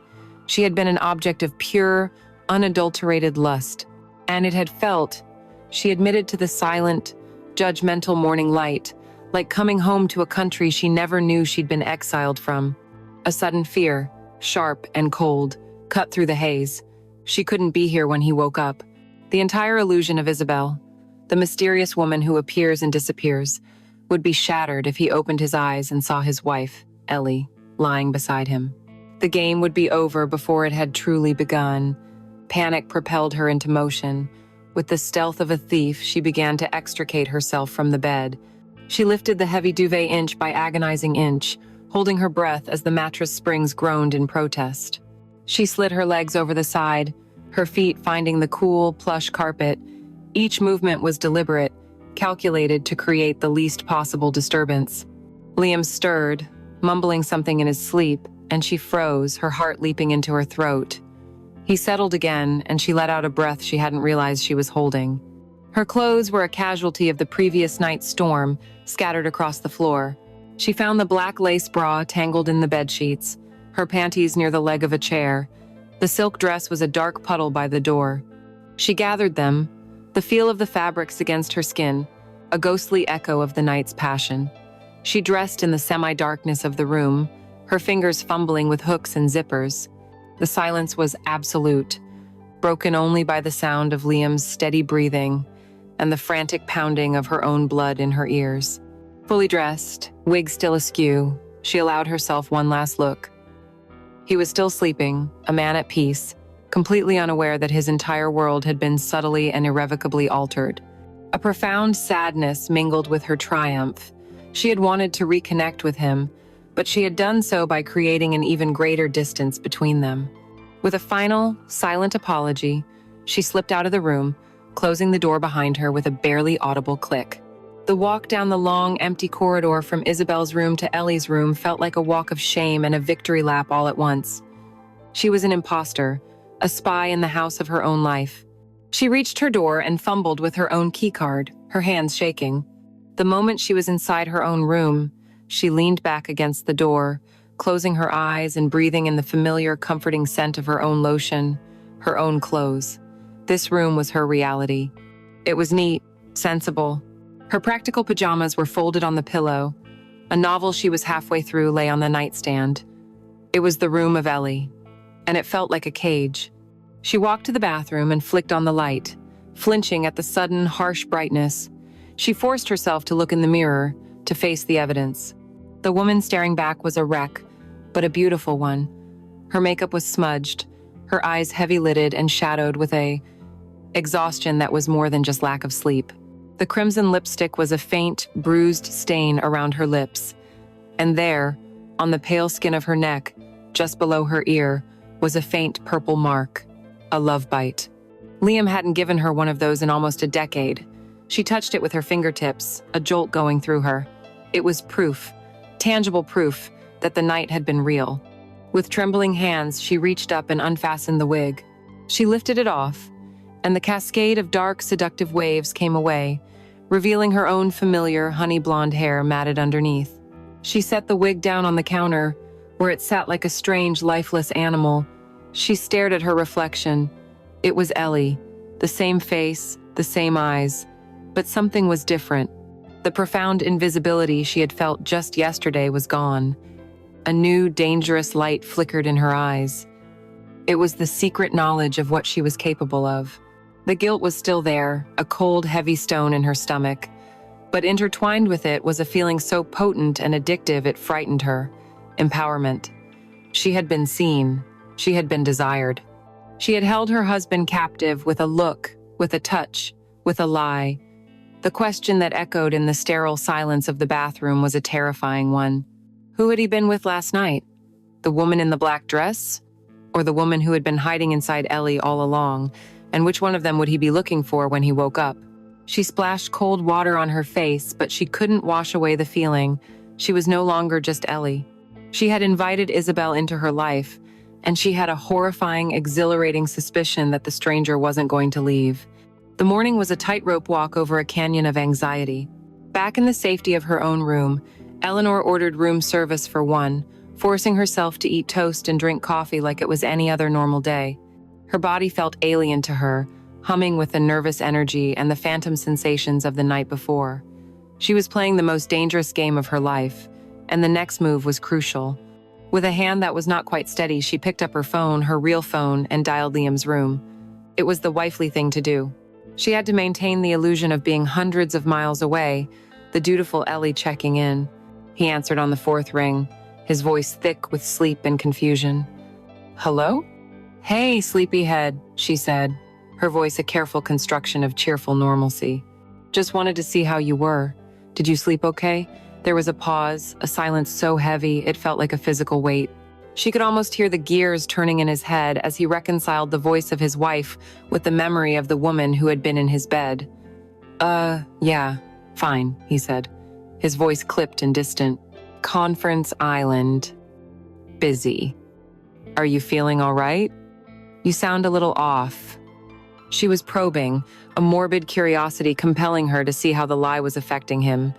She had been an object of pure, unadulterated lust. And it had felt, she admitted to the silent, judgmental morning light, like coming home to a country she never knew she'd been exiled from. A sudden fear, sharp and cold, cut through the haze. She couldn't be here when he woke up. The entire illusion of Isabel, the mysterious woman who appears and disappears, would be shattered if he opened his eyes and saw his wife, Ellie, lying beside him. The game would be over before it had truly begun. Panic propelled her into motion. With the stealth of a thief, she began to extricate herself from the bed. She lifted the heavy duvet inch by agonizing inch, holding her breath as the mattress springs groaned in protest. She slid her legs over the side, her feet finding the cool, plush carpet. Each movement was deliberate, calculated to create the least possible disturbance. Liam stirred, mumbling something in his sleep, and she froze, her heart leaping into her throat. He settled again, and she let out a breath she hadn't realized she was holding. Her clothes were a casualty of the previous night's storm, scattered across the floor. She found the black lace bra tangled in the bedsheets, her panties near the leg of a chair. The silk dress was a dark puddle by the door. She gathered them, the feel of the fabrics against her skin, a ghostly echo of the night's passion. She dressed in the semi-darkness of the room, her fingers fumbling with hooks and zippers. The silence was absolute, broken only by the sound of Liam's steady breathing and the frantic pounding of her own blood in her ears. Fully dressed, wig still askew, she allowed herself one last look. He was still sleeping, a man at peace, completely unaware that his entire world had been subtly and irrevocably altered. A profound sadness mingled with her triumph. She had wanted to reconnect with him, but she had done so by creating an even greater distance between them. With a final, silent apology, she slipped out of the room, closing the door behind her with a barely audible click. The walk down the long, empty corridor from Isabel's room to Ellie's room felt like a walk of shame and a victory lap all at once. She was an imposter, a spy in the house of her own life. She reached her door and fumbled with her own keycard, her hands shaking. The moment she was inside her own room, she leaned back against the door, closing her eyes and breathing in the familiar, comforting scent of her own lotion, her own clothes. This room was her reality. It was neat, sensible. Her practical pajamas were folded on the pillow. A novel she was halfway through lay on the nightstand. It was the room of Ellie, and it felt like a cage. She walked to the bathroom and flicked on the light, flinching at the sudden, harsh brightness. She forced herself to look in the mirror, to face the evidence. The woman staring back was a wreck, but a beautiful one. Her makeup was smudged, her eyes heavy-lidded and shadowed with a exhaustion that was more than just lack of sleep. The crimson lipstick was a faint, bruised stain around her lips. And there, on the pale skin of her neck, just below her ear, was a faint purple mark, a love bite. Liam hadn't given her one of those in almost a decade. She touched it with her fingertips, a jolt going through her. It was proof, tangible proof, that the night had been real. With trembling hands, she reached up and unfastened the wig. She lifted it off, and the cascade of dark, seductive waves came away, revealing her own familiar, honey-blonde hair matted underneath. She set the wig down on the counter, where it sat like a strange, lifeless animal. She stared at her reflection. It was Ellie, the same face, the same eyes, but something was different. The profound invisibility she had felt just yesterday was gone. A new, dangerous light flickered in her eyes. It was the secret knowledge of what she was capable of. The guilt was still there, a cold, heavy stone in her stomach. But intertwined with it was a feeling so potent and addictive it frightened her. Empowerment. She had been seen. She had been desired. She had held her husband captive with a look, with a touch, with a lie. The question that echoed in the sterile silence of the bathroom was a terrifying one. Who had he been with last night? The woman in the black dress? Or the woman who had been hiding inside Ellie all along? And which one of them would he be looking for when he woke up? She splashed cold water on her face, but she couldn't wash away the feeling. She was no longer just Ellie. She had invited Isabel into her life, and she had a horrifying, exhilarating suspicion that the stranger wasn't going to leave. The morning was a tightrope walk over a canyon of anxiety. Back in the safety of her own room, Eleanor ordered room service for one, forcing herself to eat toast and drink coffee like it was any other normal day. Her body felt alien to her, humming with the nervous energy and the phantom sensations of the night before. She was playing the most dangerous game of her life, and the next move was crucial. With a hand that was not quite steady, she picked up her phone, her real phone, and dialed Liam's room. It was the wifely thing to do. She had to maintain the illusion of being hundreds of miles away, the dutiful Ellie checking in. He answered on the fourth ring, his voice thick with sleep and confusion. "Hello?" "Hey, sleepyhead," she said, her voice a careful construction of cheerful normalcy. "Just wanted to see how you were. Did you sleep okay? There was a pause, a silence so heavy it felt like a physical weight. She could almost hear the gears turning in his head as he reconciled the voice of his wife with the memory of the woman who had been in his bed. Yeah, fine, he said. His voice clipped and distant. Conference Island. Busy. Are you feeling all right? You sound a little off. She was probing, a morbid curiosity compelling her to see how the lie was affecting him.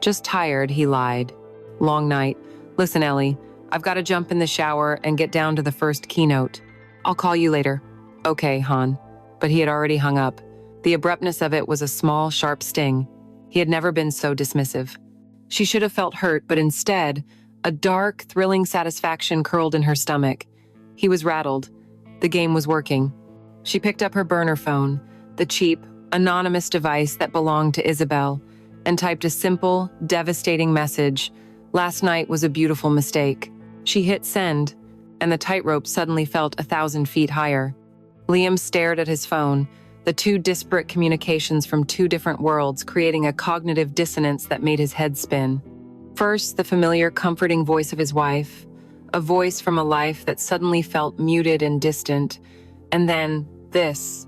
Just tired, he lied. Long night. Listen, Ellie, I've got to jump in the shower and get down to the first keynote. I'll call you later. Okay, Han. But he had already hung up. The abruptness of it was a small, sharp sting. He had never been so dismissive. She should have felt hurt, but instead, a dark, thrilling satisfaction curled in her stomach. He was rattled. The game was working. She picked up her burner phone, the cheap, anonymous device that belonged to Isabel, and typed a simple, devastating message. Last night was a beautiful mistake. She hit send, and the tightrope suddenly felt 1,000 feet higher. Liam stared at his phone, the two disparate communications from two different worlds creating a cognitive dissonance that made his head spin. First, the familiar, comforting voice of his wife, a voice from a life that suddenly felt muted and distant, and then this,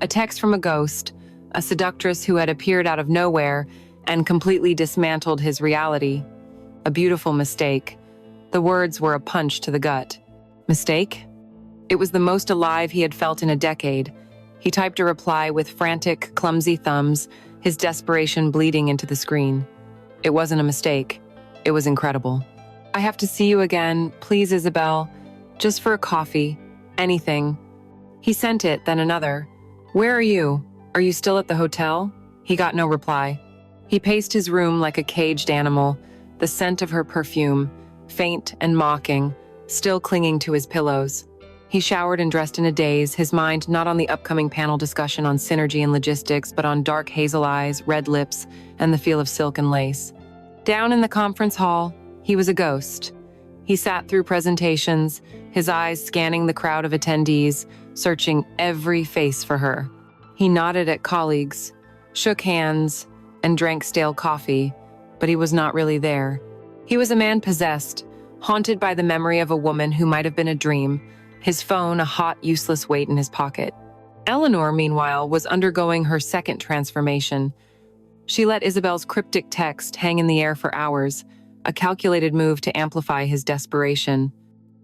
a text from a ghost, a seductress who had appeared out of nowhere and completely dismantled his reality. A beautiful mistake. The words were a punch to the gut. Mistake? It was the most alive he had felt in a decade. He typed a reply with frantic, clumsy thumbs, his desperation bleeding into the screen. It wasn't a mistake. It was incredible. I have to see you again, please, Isabel. Just for a coffee. Anything. He sent it, then another. Where are you? Are you still at the hotel? He got no reply. He paced his room like a caged animal, the scent of her perfume, faint and mocking, still clinging to his pillows. He showered and dressed in a daze, his mind not on the upcoming panel discussion on synergy and logistics, but on dark hazel eyes, red lips, and the feel of silk and lace. Down in the conference hall, he was a ghost. He sat through presentations, his eyes scanning the crowd of attendees, searching every face for her. He nodded at colleagues, shook hands, and drank stale coffee, but he was not really there. He was a man possessed, haunted by the memory of a woman who might have been a dream, his phone a hot, useless weight in his pocket. Eleanor, meanwhile, was undergoing her second transformation. She let Isabel's cryptic text hang in the air for hours, a calculated move to amplify his desperation.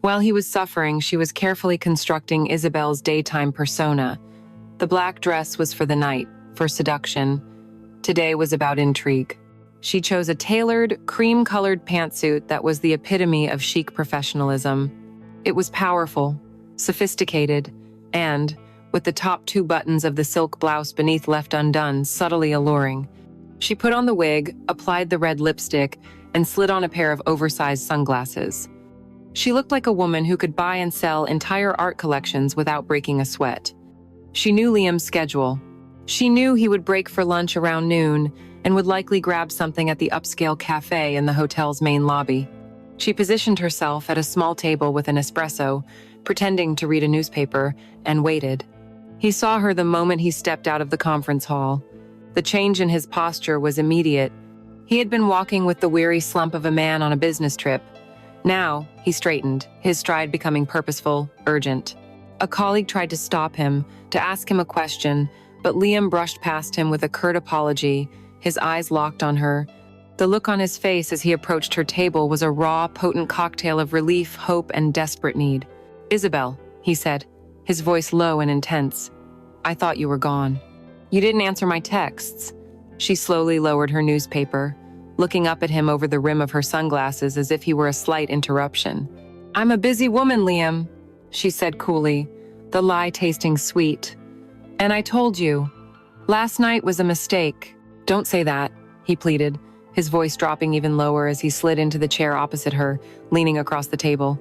While he was suffering, she was carefully constructing Isabel's daytime persona. The black dress was for the night, for seduction. Today was about intrigue. She chose a tailored, cream-colored pantsuit that was the epitome of chic professionalism. It was powerful, sophisticated, and, with the top two buttons of the silk blouse beneath left undone, subtly alluring. She put on the wig, applied the red lipstick, and slid on a pair of oversized sunglasses. She looked like a woman who could buy and sell entire art collections without breaking a sweat. She knew Liam's schedule. She knew he would break for lunch around noon and would likely grab something at the upscale cafe in the hotel's main lobby. She positioned herself at a small table with an espresso, pretending to read a newspaper, and waited. He saw her the moment he stepped out of the conference hall. The change in his posture was immediate. He had been walking with the weary slump of a man on a business trip. Now, he straightened, his stride becoming purposeful, urgent. A colleague tried to stop him, to ask him a question, but Liam brushed past him with a curt apology, his eyes locked on her. The look on his face as he approached her table was a raw, potent cocktail of relief, hope, and desperate need. "Isabel," he said, his voice low and intense. "I thought you were gone. You didn't answer my texts." She slowly lowered her newspaper, looking up at him over the rim of her sunglasses as if he were a slight interruption. "I'm a busy woman, Liam," she said coolly, the lie tasting sweet. "And I told you. Last night was a mistake." "Don't say that," he pleaded, his voice dropping even lower as he slid into the chair opposite her, leaning across the table.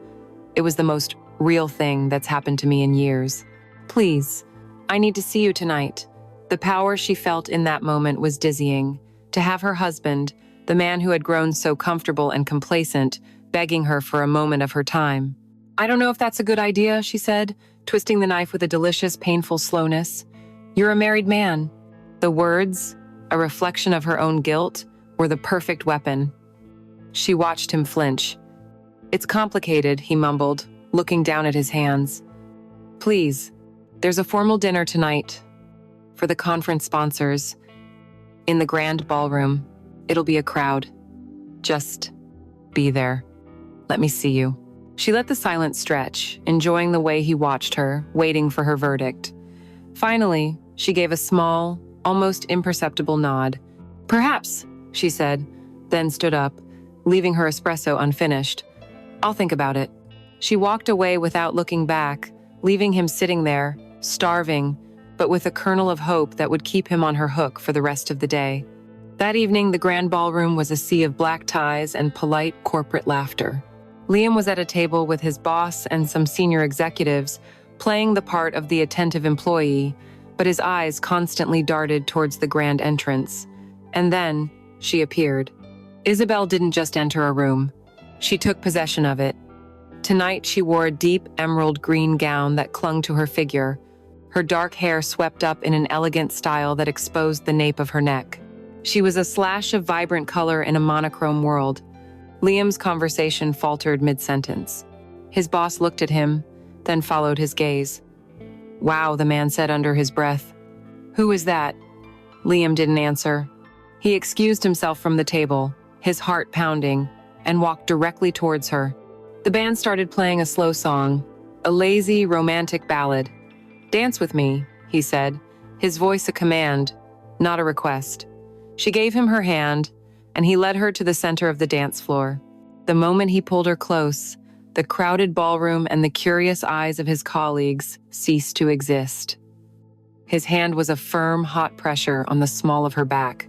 "It was the most real thing that's happened to me in years. Please, I need to see you tonight." The power she felt in that moment was dizzying. To have her husband, the man who had grown so comfortable and complacent, begging her for a moment of her time. "I don't know if that's a good idea," she said, twisting the knife with a delicious, painful slowness. "You're a married man." The words, a reflection of her own guilt, were the perfect weapon. She watched him flinch. "It's complicated," he mumbled, looking down at his hands. "Please, there's a formal dinner tonight for the conference sponsors in the grand ballroom. It'll be a crowd. Just be there. Let me see you." She let the silence stretch, enjoying the way he watched her, waiting for her verdict. Finally, she gave a small, almost imperceptible nod. "Perhaps," she said, then stood up, leaving her espresso unfinished. "I'll think about it." She walked away without looking back, leaving him sitting there, starving, but with a kernel of hope that would keep him on her hook for the rest of the day. That evening, the grand ballroom was a sea of black ties and polite corporate laughter. Liam was at a table with his boss and some senior executives, playing the part of the attentive employee, but his eyes constantly darted towards the grand entrance. And then, she appeared. Isabel didn't just enter a room. She took possession of it. Tonight, she wore a deep emerald green gown that clung to her figure, her dark hair swept up in an elegant style that exposed the nape of her neck. She was a slash of vibrant color in a monochrome world. Liam's conversation faltered mid-sentence. His boss looked at him, then followed his gaze. "Wow," the man said under his breath. "Who is that?" Liam didn't answer. He excused himself from the table, his heart pounding, and walked directly towards her. The band started playing a slow song, a lazy, romantic ballad. "Dance with me," he said, his voice a command, not a request. She gave him her hand, and he led her to the center of the dance floor. The moment he pulled her close, the crowded ballroom and the curious eyes of his colleagues ceased to exist. His hand was a firm, hot pressure on the small of her back.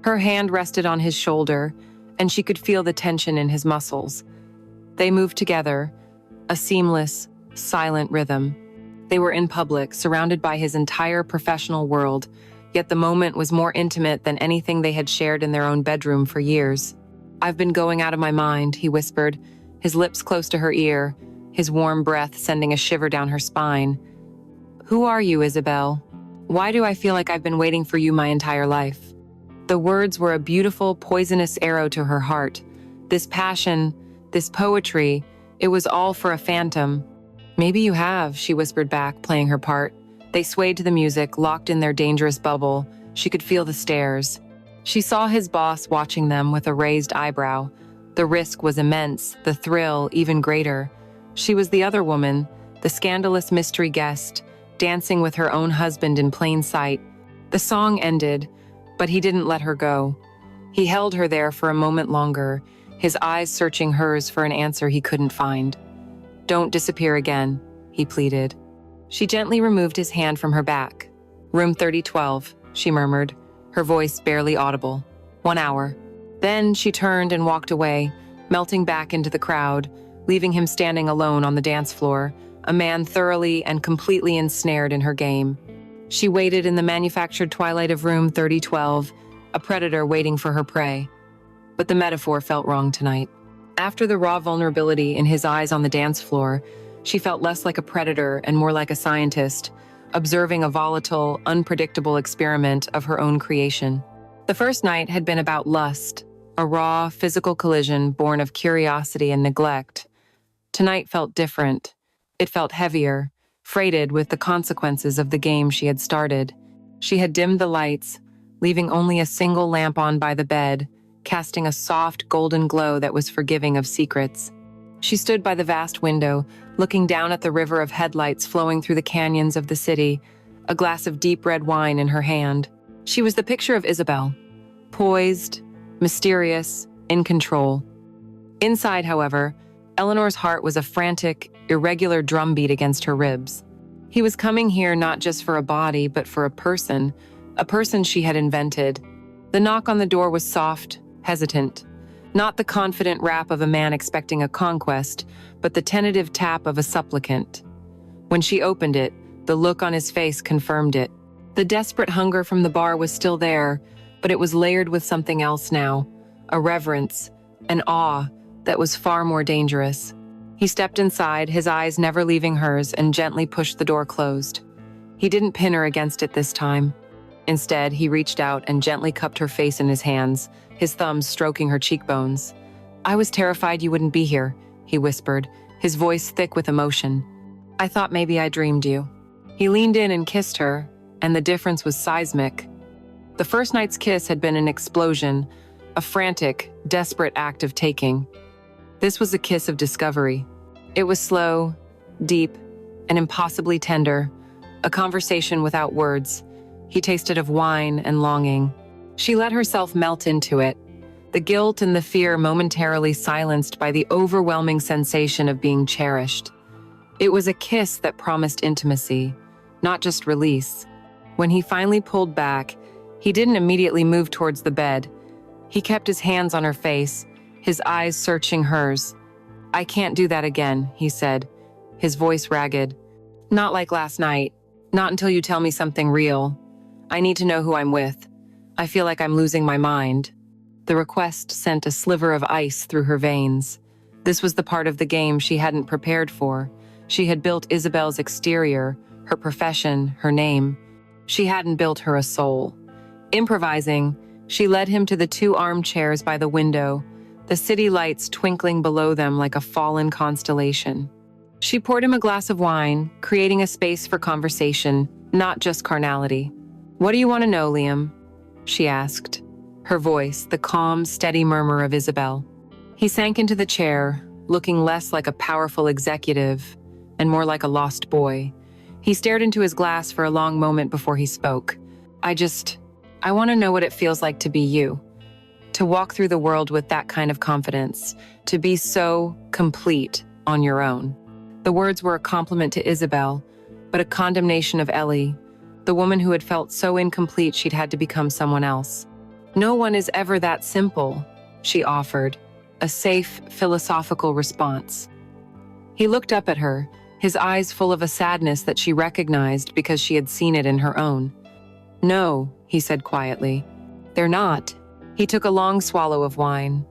Her hand rested on his shoulder, and she could feel the tension in his muscles. They moved together, a seamless, silent rhythm. They were in public, surrounded by his entire professional world, yet the moment was more intimate than anything they had shared in their own bedroom for years. "I've been going out of my mind," he whispered, his lips close to her ear, his warm breath sending a shiver down her spine. "Who are you, Isabel? Why do I feel like I've been waiting for you my entire life?" The words were a beautiful, poisonous arrow to her heart. This passion, this poetry, it was all for a phantom. "Maybe you have," she whispered back, playing her part. They swayed to the music, locked in their dangerous bubble. She could feel the stares. She saw his boss watching them with a raised eyebrow. The risk was immense, the thrill even greater. She was the other woman, the scandalous mystery guest, dancing with her own husband in plain sight. The song ended, but he didn't let her go. He held her there for a moment longer, his eyes searching hers for an answer he couldn't find. "Don't disappear again," he pleaded. She gently removed his hand from her back. "Room 3012, she murmured, her voice barely audible. 1 hour. Then she turned and walked away, melting back into the crowd, leaving him standing alone on the dance floor, a man thoroughly and completely ensnared in her game. She waited in the manufactured twilight of room 3012, a predator waiting for her prey. But the metaphor felt wrong tonight. After the raw vulnerability in his eyes on the dance floor, she felt less like a predator and more like a scientist, observing a volatile, unpredictable experiment of her own creation. The first night had been about lust, a raw, physical collision born of curiosity and neglect. Tonight felt different. It felt heavier, freighted with the consequences of the game she had started. She had dimmed the lights, leaving only a single lamp on by the bed, casting a soft golden glow that was forgiving of secrets. She stood by the vast window, looking down at the river of headlights flowing through the canyons of the city, a glass of deep red wine in her hand. She was the picture of Isabel, poised, mysterious, in control. Inside, however, Eleanor's heart was a frantic, irregular drumbeat against her ribs. He was coming here not just for a body, but for a person she had invented. The knock on the door was soft, hesitant. Not the confident rap of a man expecting a conquest, but the tentative tap of a supplicant. When she opened it, the look on his face confirmed it. The desperate hunger from the bar was still there, but it was layered with something else now, a reverence, an awe that was far more dangerous. He stepped inside, his eyes never leaving hers, and gently pushed the door closed. He didn't pin her against it this time. Instead, he reached out and gently cupped her face in his hands, his thumbs stroking her cheekbones. I was terrified you wouldn't be here, he whispered, his voice thick with emotion. I thought maybe I dreamed you. He leaned in and kissed her, and the difference was seismic. The first night's kiss had been an explosion, a frantic, desperate act of taking. This was a kiss of discovery. It was slow, deep, and impossibly tender, a conversation without words. He tasted of wine and longing. She let herself melt into it, the guilt and the fear momentarily silenced by the overwhelming sensation of being cherished. It was a kiss that promised intimacy, not just release. When he finally pulled back, he didn't immediately move towards the bed. He kept his hands on her face, his eyes searching hers. I can't do that again, he said, his voice ragged. Not like last night. Not until you tell me something real. I need to know who I'm with. I feel like I'm losing my mind. The request sent a sliver of ice through her veins. This was the part of the game she hadn't prepared for. She had built Isabel's exterior, her profession, her name. She hadn't built her a soul. Improvising, she led him to the 2 armchairs by the window, the city lights twinkling below them like a fallen constellation. She poured him a glass of wine, creating a space for conversation, not just carnality. What do you want to know, Liam? She asked, her voice the calm, steady murmur of Isabel. He sank into the chair, looking less like a powerful executive and more like a lost boy. He stared into his glass for a long moment before he spoke. I want to know what it feels like to be you, to walk through the world with that kind of confidence, to be so complete on your own. The words were a compliment to Isabel, but a condemnation of Ellie, the woman who had felt so incomplete she'd had to become someone else. No one is ever that simple, she offered, a safe, philosophical response. He looked up at her, his eyes full of a sadness that she recognized because she had seen it in her own. No, he said quietly. They're not. He took a long swallow of wine.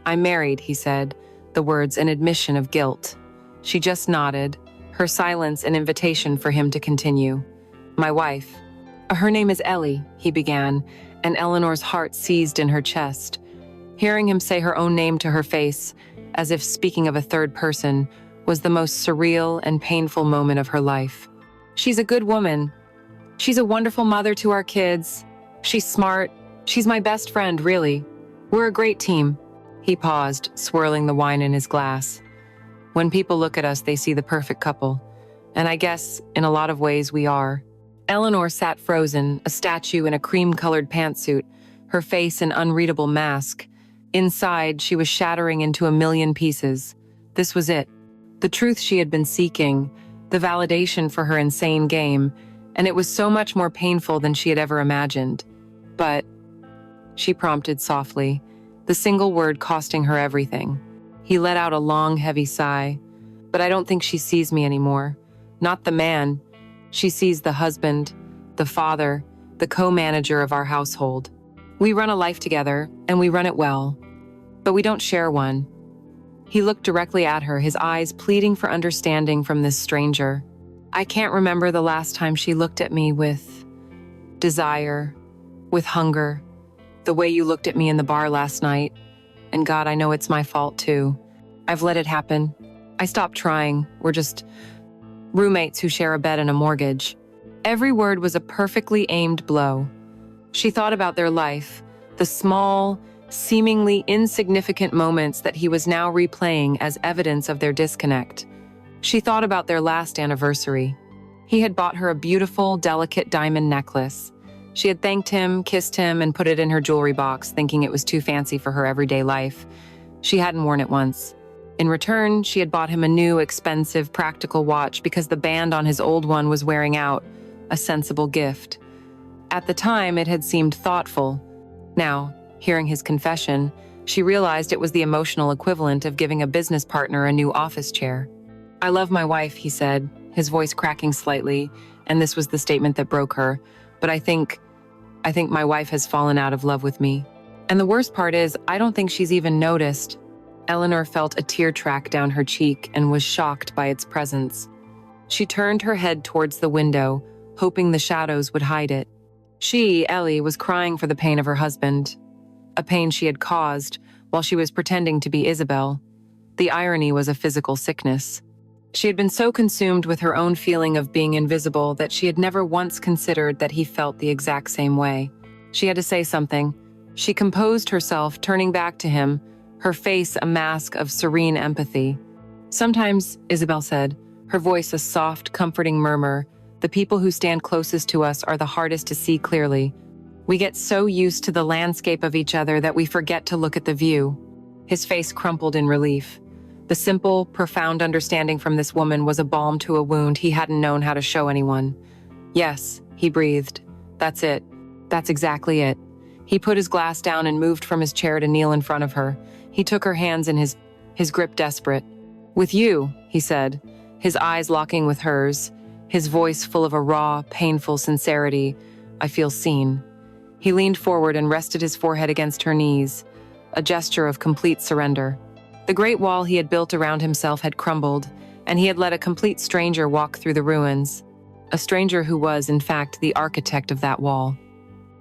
I'm married, he said, the words an admission of guilt. She just nodded, her silence an invitation for him to continue. My wife. Her name is Ellie, he began, and Eleanor's heart seized in her chest. Hearing him say her own name to her face, as if speaking of a third person, was the most surreal and painful moment of her life. She's a good woman. She's a wonderful mother to our kids. She's smart. She's my best friend, really. We're a great team. He paused, swirling the wine in his glass. When people look at us, they see the perfect couple. And I guess, in a lot of ways, we are. Eleanor sat frozen, a statue in a cream-colored pantsuit, her face an unreadable mask. Inside, she was shattering into a million pieces. This was it. The truth she had been seeking, the validation for her insane game, and it was so much more painful than she had ever imagined. But, she prompted softly, the single word costing her everything. He let out a long, heavy sigh. But I don't think she sees me anymore. Not the man. She sees the husband, the father, the co-manager of our household. We run a life together, and we run it well. But we don't share one. He looked directly at her, his eyes pleading for understanding from this stranger. I can't remember the last time she looked at me with desire, with hunger, the way you looked at me in the bar last night. And God, I know it's my fault too. I've let it happen. I stopped trying. We're just roommates who share a bed and a mortgage. Every word was a perfectly aimed blow. She thought about their life, the small, seemingly insignificant moments that he was now replaying as evidence of their disconnect. She thought about their last anniversary. He had bought her a beautiful, delicate diamond necklace. She had thanked him, kissed him, and put it in her jewelry box, thinking it was too fancy for her everyday life. She hadn't worn it once. In return, she had bought him a new, expensive, practical watch because the band on his old one was wearing out, a sensible gift. At the time, it had seemed thoughtful. Now, hearing his confession, she realized it was the emotional equivalent of giving a business partner a new office chair. I love my wife, he said, his voice cracking slightly, and this was the statement that broke her. But I think my wife has fallen out of love with me. And the worst part is, I don't think she's even noticed. Eleanor felt a tear track down her cheek and was shocked by its presence. She turned her head towards the window, hoping the shadows would hide it. She, Ellie, was crying for the pain of her husband, a pain she had caused, while she was pretending to be Isabel. The irony was a physical sickness. She had been so consumed with her own feeling of being invisible that she had never once considered that he felt the exact same way. She had to say something. She composed herself, turning back to him, her face a mask of serene empathy. "Sometimes," Isabel said, her voice a soft, comforting murmur, "the people who stand closest to us are the hardest to see clearly. We get so used to the landscape of each other that we forget to look at the view." His face crumpled in relief. The simple, profound understanding from this woman was a balm to a wound he hadn't known how to show anyone. "Yes," he breathed. "That's it. That's exactly it." He put his glass down and moved from his chair to kneel in front of her. He took her hands in his grip desperate. "With you," he said, his eyes locking with hers, his voice full of a raw, painful sincerity, "I feel seen." He leaned forward and rested his forehead against her knees, a gesture of complete surrender. The great wall he had built around himself had crumbled, and he had let a complete stranger walk through the ruins, a stranger who was, in fact, the architect of that wall.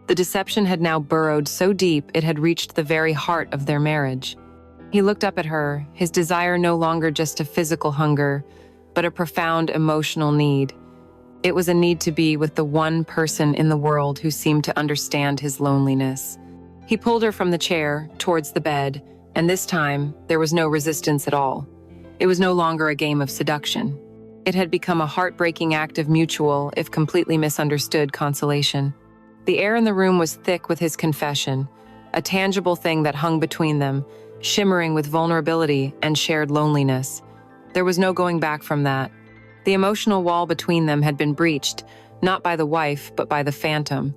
The deception had now burrowed so deep it had reached the very heart of their marriage. He looked up at her, his desire no longer just a physical hunger, but a profound emotional need. It was a need to be with the one person in the world who seemed to understand his loneliness. He pulled her from the chair, towards the bed, and this time, there was no resistance at all. It was no longer a game of seduction. It had become a heartbreaking act of mutual, if completely misunderstood, consolation. The air in the room was thick with his confession, a tangible thing that hung between them, shimmering with vulnerability and shared loneliness. There was no going back from that. The emotional wall between them had been breached, not by the wife, but by the phantom.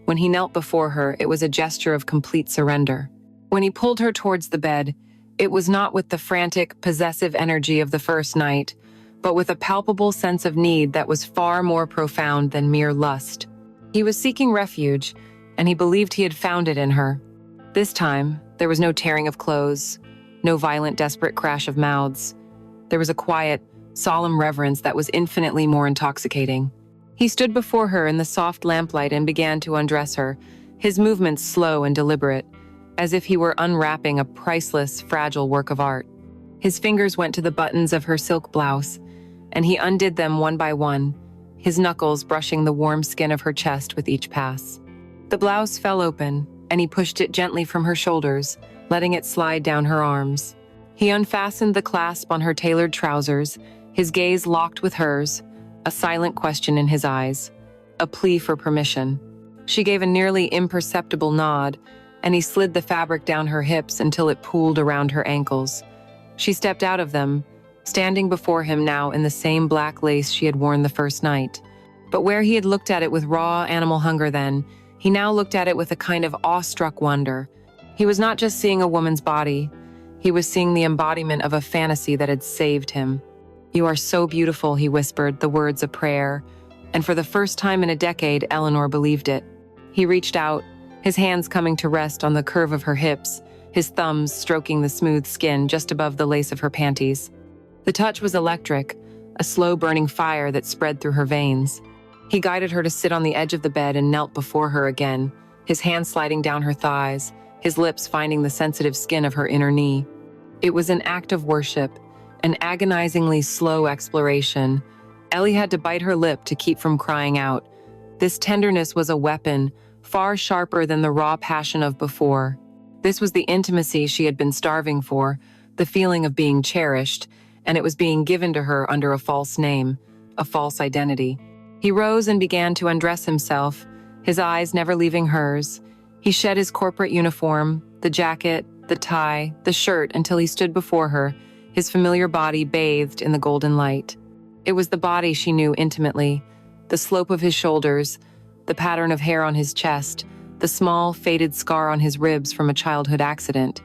When he knelt before her, it was a gesture of complete surrender. When he pulled her towards the bed, it was not with the frantic, possessive energy of the first night, but with a palpable sense of need that was far more profound than mere lust. He was seeking refuge, and he believed he had found it in her. This time, there was no tearing of clothes, no violent, desperate crash of mouths. There was a quiet, solemn reverence that was infinitely more intoxicating. He stood before her in the soft lamplight and began to undress her, his movements slow and deliberate, as if he were unwrapping a priceless, fragile work of art. His fingers went to the buttons of her silk blouse, and he undid them one by one, his knuckles brushing the warm skin of her chest with each pass. The blouse fell open, and he pushed it gently from her shoulders, letting it slide down her arms. He unfastened the clasp on her tailored trousers, his gaze locked with hers, a silent question in his eyes, a plea for permission. She gave a nearly imperceptible nod, and he slid the fabric down her hips until it pooled around her ankles. She stepped out of them, standing before him now in the same black lace she had worn the first night. But where he had looked at it with raw animal hunger then, he now looked at it with a kind of awestruck wonder. He was not just seeing a woman's body, he was seeing the embodiment of a fantasy that had saved him. "You are so beautiful," he whispered, the words a prayer, and for the first time in a decade, Eleanor believed it. He reached out, his hands coming to rest on the curve of her hips, his thumbs stroking the smooth skin just above the lace of her panties. The touch was electric, a slow-burning fire that spread through her veins. He guided her to sit on the edge of the bed and knelt before her again, his hands sliding down her thighs, his lips finding the sensitive skin of her inner knee. It was an act of worship, an agonizingly slow exploration. Ellie had to bite her lip to keep from crying out. This tenderness was a weapon, far sharper than the raw passion of before. This was the intimacy she had been starving for, the feeling of being cherished, and it was being given to her under a false name, a false identity. He rose and began to undress himself, his eyes never leaving hers. He shed his corporate uniform, the jacket, the tie, the shirt until he stood before her, his familiar body bathed in the golden light. It was the body she knew intimately, the slope of his shoulders, the pattern of hair on his chest, the small, faded scar on his ribs from a childhood accident.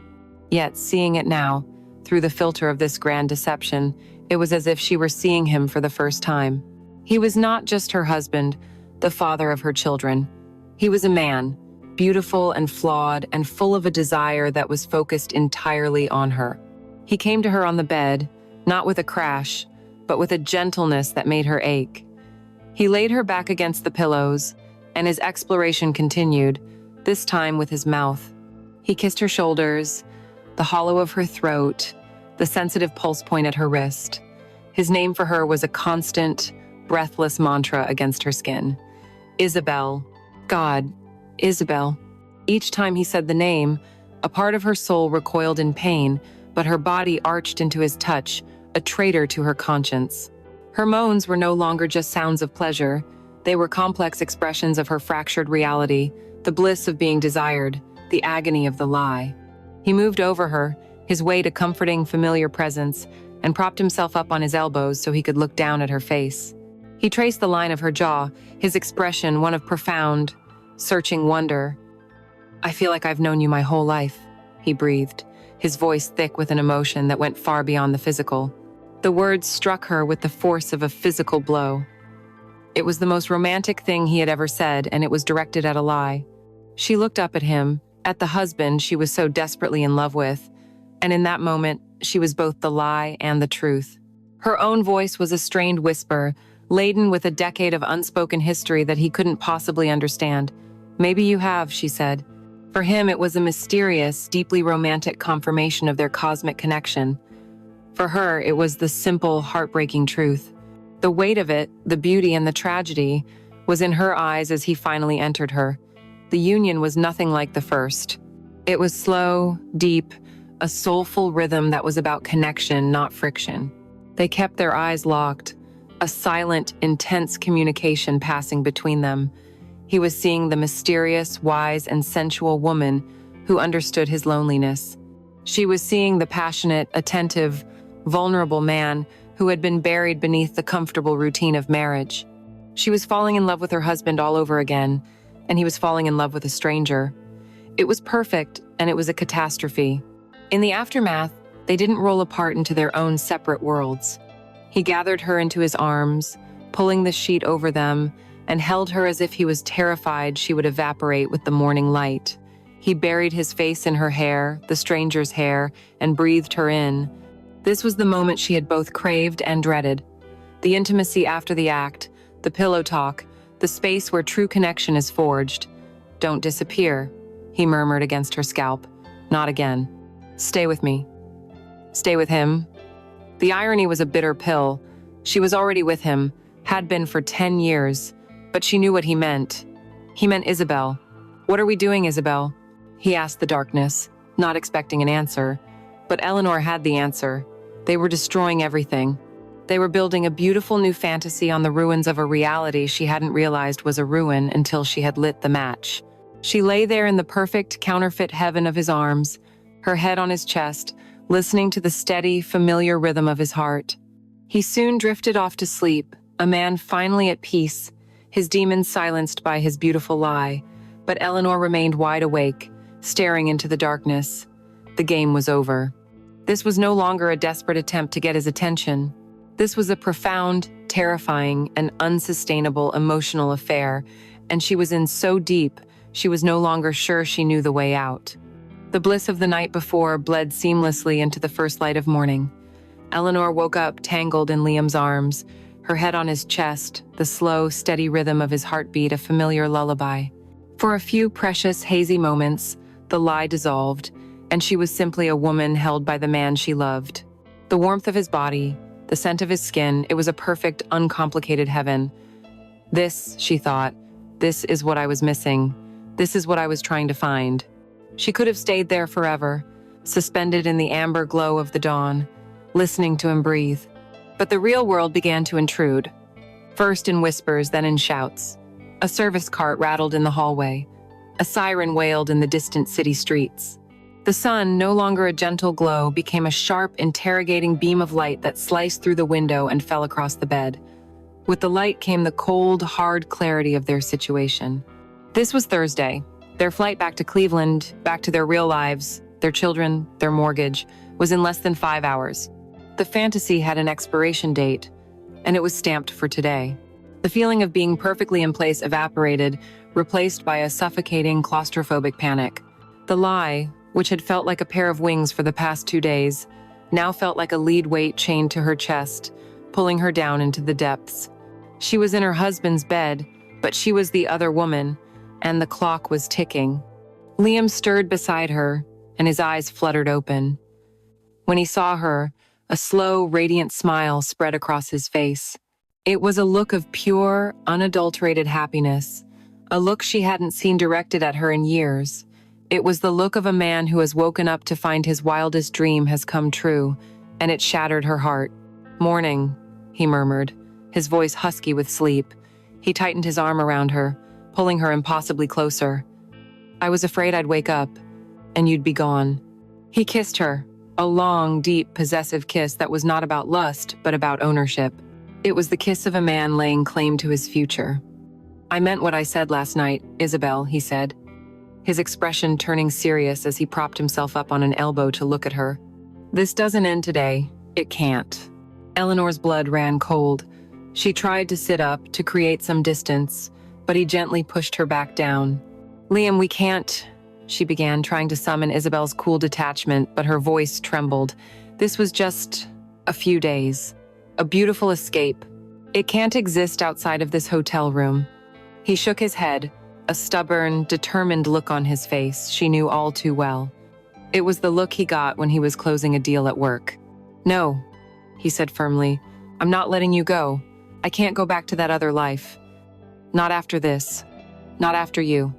Yet, seeing it now, through the filter of this grand deception, it was as if she were seeing him for the first time. He was not just her husband, the father of her children. He was a man, beautiful and flawed and full of a desire that was focused entirely on her. He came to her on the bed, not with a crash, but with a gentleness that made her ache. He laid her back against the pillows, and his exploration continued, this time with his mouth. He kissed her shoulders, the hollow of her throat, the sensitive pulse point at her wrist. His name for her was a constant, breathless mantra against her skin. Isabel. God, Isabel. Each time he said the name, a part of her soul recoiled in pain, but her body arched into his touch, a traitor to her conscience. Her moans were no longer just sounds of pleasure. They were complex expressions of her fractured reality, the bliss of being desired, the agony of the lie. He moved over her, his weight a comforting, familiar presence, and propped himself up on his elbows so he could look down at her face. He traced the line of her jaw, his expression one of profound, searching wonder. "I feel like I've known you my whole life," he breathed, his voice thick with an emotion that went far beyond the physical. The words struck her with the force of a physical blow. It was the most romantic thing he had ever said, and it was directed at a lie. She looked up at him, at the husband she was so desperately in love with, and in that moment, she was both the lie and the truth. Her own voice was a strained whisper, laden with a decade of unspoken history that he couldn't possibly understand. "Maybe you have," she said. For him, it was a mysterious, deeply romantic confirmation of their cosmic connection. For her, it was the simple, heartbreaking truth. The weight of it, the beauty and the tragedy, was in her eyes as he finally entered her. The union was nothing like the first. It was slow, deep, a soulful rhythm that was about connection, not friction. They kept their eyes locked, a silent, intense communication passing between them. He was seeing the mysterious, wise, and sensual woman who understood his loneliness. She was seeing the passionate, attentive, vulnerable man who had been buried beneath the comfortable routine of marriage. She was falling in love with her husband all over again, and he was falling in love with a stranger. It was perfect, and it was a catastrophe. In the aftermath, they didn't roll apart into their own separate worlds. He gathered her into his arms, pulling the sheet over them, and held her as if he was terrified she would evaporate with the morning light. He buried his face in her hair, the stranger's hair, and breathed her in. This was the moment she had both craved and dreaded. The intimacy after the act, the pillow talk, the space where true connection is forged. "Don't disappear," he murmured against her scalp. "Not again. Stay with me." Stay with him? The irony was a bitter pill. She was already with him, had been for 10 years, but she knew what he meant. He meant Isabel. "What are we doing, Isabel?" he asked the darkness, not expecting an answer. But Eleanor had the answer. They were destroying everything. They were building a beautiful new fantasy on the ruins of a reality she hadn't realized was a ruin until she had lit the match. She lay there in the perfect counterfeit heaven of his arms, her head on his chest, listening to the steady, familiar rhythm of his heart. He soon drifted off to sleep, a man finally at peace, his demons silenced by his beautiful lie. But Eleanor remained wide awake, staring into the darkness. The game was over. This was no longer a desperate attempt to get his attention. This was a profound, terrifying, and unsustainable emotional affair, and she was in so deep, she was no longer sure she knew the way out. The bliss of the night before bled seamlessly into the first light of morning. Eleanor woke up tangled in Liam's arms, her head on his chest, the slow, steady rhythm of his heartbeat a familiar lullaby. For a few precious, hazy moments, the lie dissolved, and she was simply a woman held by the man she loved. The warmth of his body, the scent of his skin, it was a perfect, uncomplicated heaven. This, she thought, this is what I was missing. This is what I was trying to find. She could have stayed there forever, suspended in the amber glow of the dawn, listening to him breathe. But the real world began to intrude, first in whispers, then in shouts. A service cart rattled in the hallway. A siren wailed in the distant city streets. The sun, no longer a gentle glow, became a sharp, interrogating beam of light that sliced through the window and fell across the bed. With the light came the cold, hard clarity of their situation. This was Thursday. Their flight back to Cleveland, back to their real lives, their children, their mortgage, was in less than 5 hours. The fantasy had an expiration date, and it was stamped for today. The feeling of being perfectly in place evaporated, replaced by a suffocating, claustrophobic panic. The lie, which had felt like a pair of wings for the past 2 days, now felt like a lead weight chained to her chest, pulling her down into the depths. She was in her husband's bed, but she was the other woman, and the clock was ticking. Liam stirred beside her, and his eyes fluttered open. When he saw her, a slow, radiant smile spread across his face. It was a look of pure, unadulterated happiness, a look she hadn't seen directed at her in years. It was the look of a man who has woken up to find his wildest dream has come true, and it shattered her heart. "Morning," he murmured, his voice husky with sleep. He tightened his arm around her, pulling her impossibly closer. "I was afraid I'd wake up, and you'd be gone." He kissed her, a long, deep, possessive kiss that was not about lust, but about ownership. It was the kiss of a man laying claim to his future. "I meant what I said last night, Isabel," he said, his expression turning serious as he propped himself up on an elbow to look at her. "This doesn't end today. It can't." Eleanor's blood ran cold. She tried to sit up, to create some distance, but he gently pushed her back down. "Liam, we can't," she began, trying to summon Isabel's cool detachment, but her voice trembled. "This was just a few days. A beautiful escape. It can't exist outside of this hotel room." He shook his head, a stubborn, determined look on his face she knew all too well. It was the look he got when he was closing a deal at work. "No," he said firmly, "I'm not letting you go. I can't go back to that other life. Not after this. Not after you."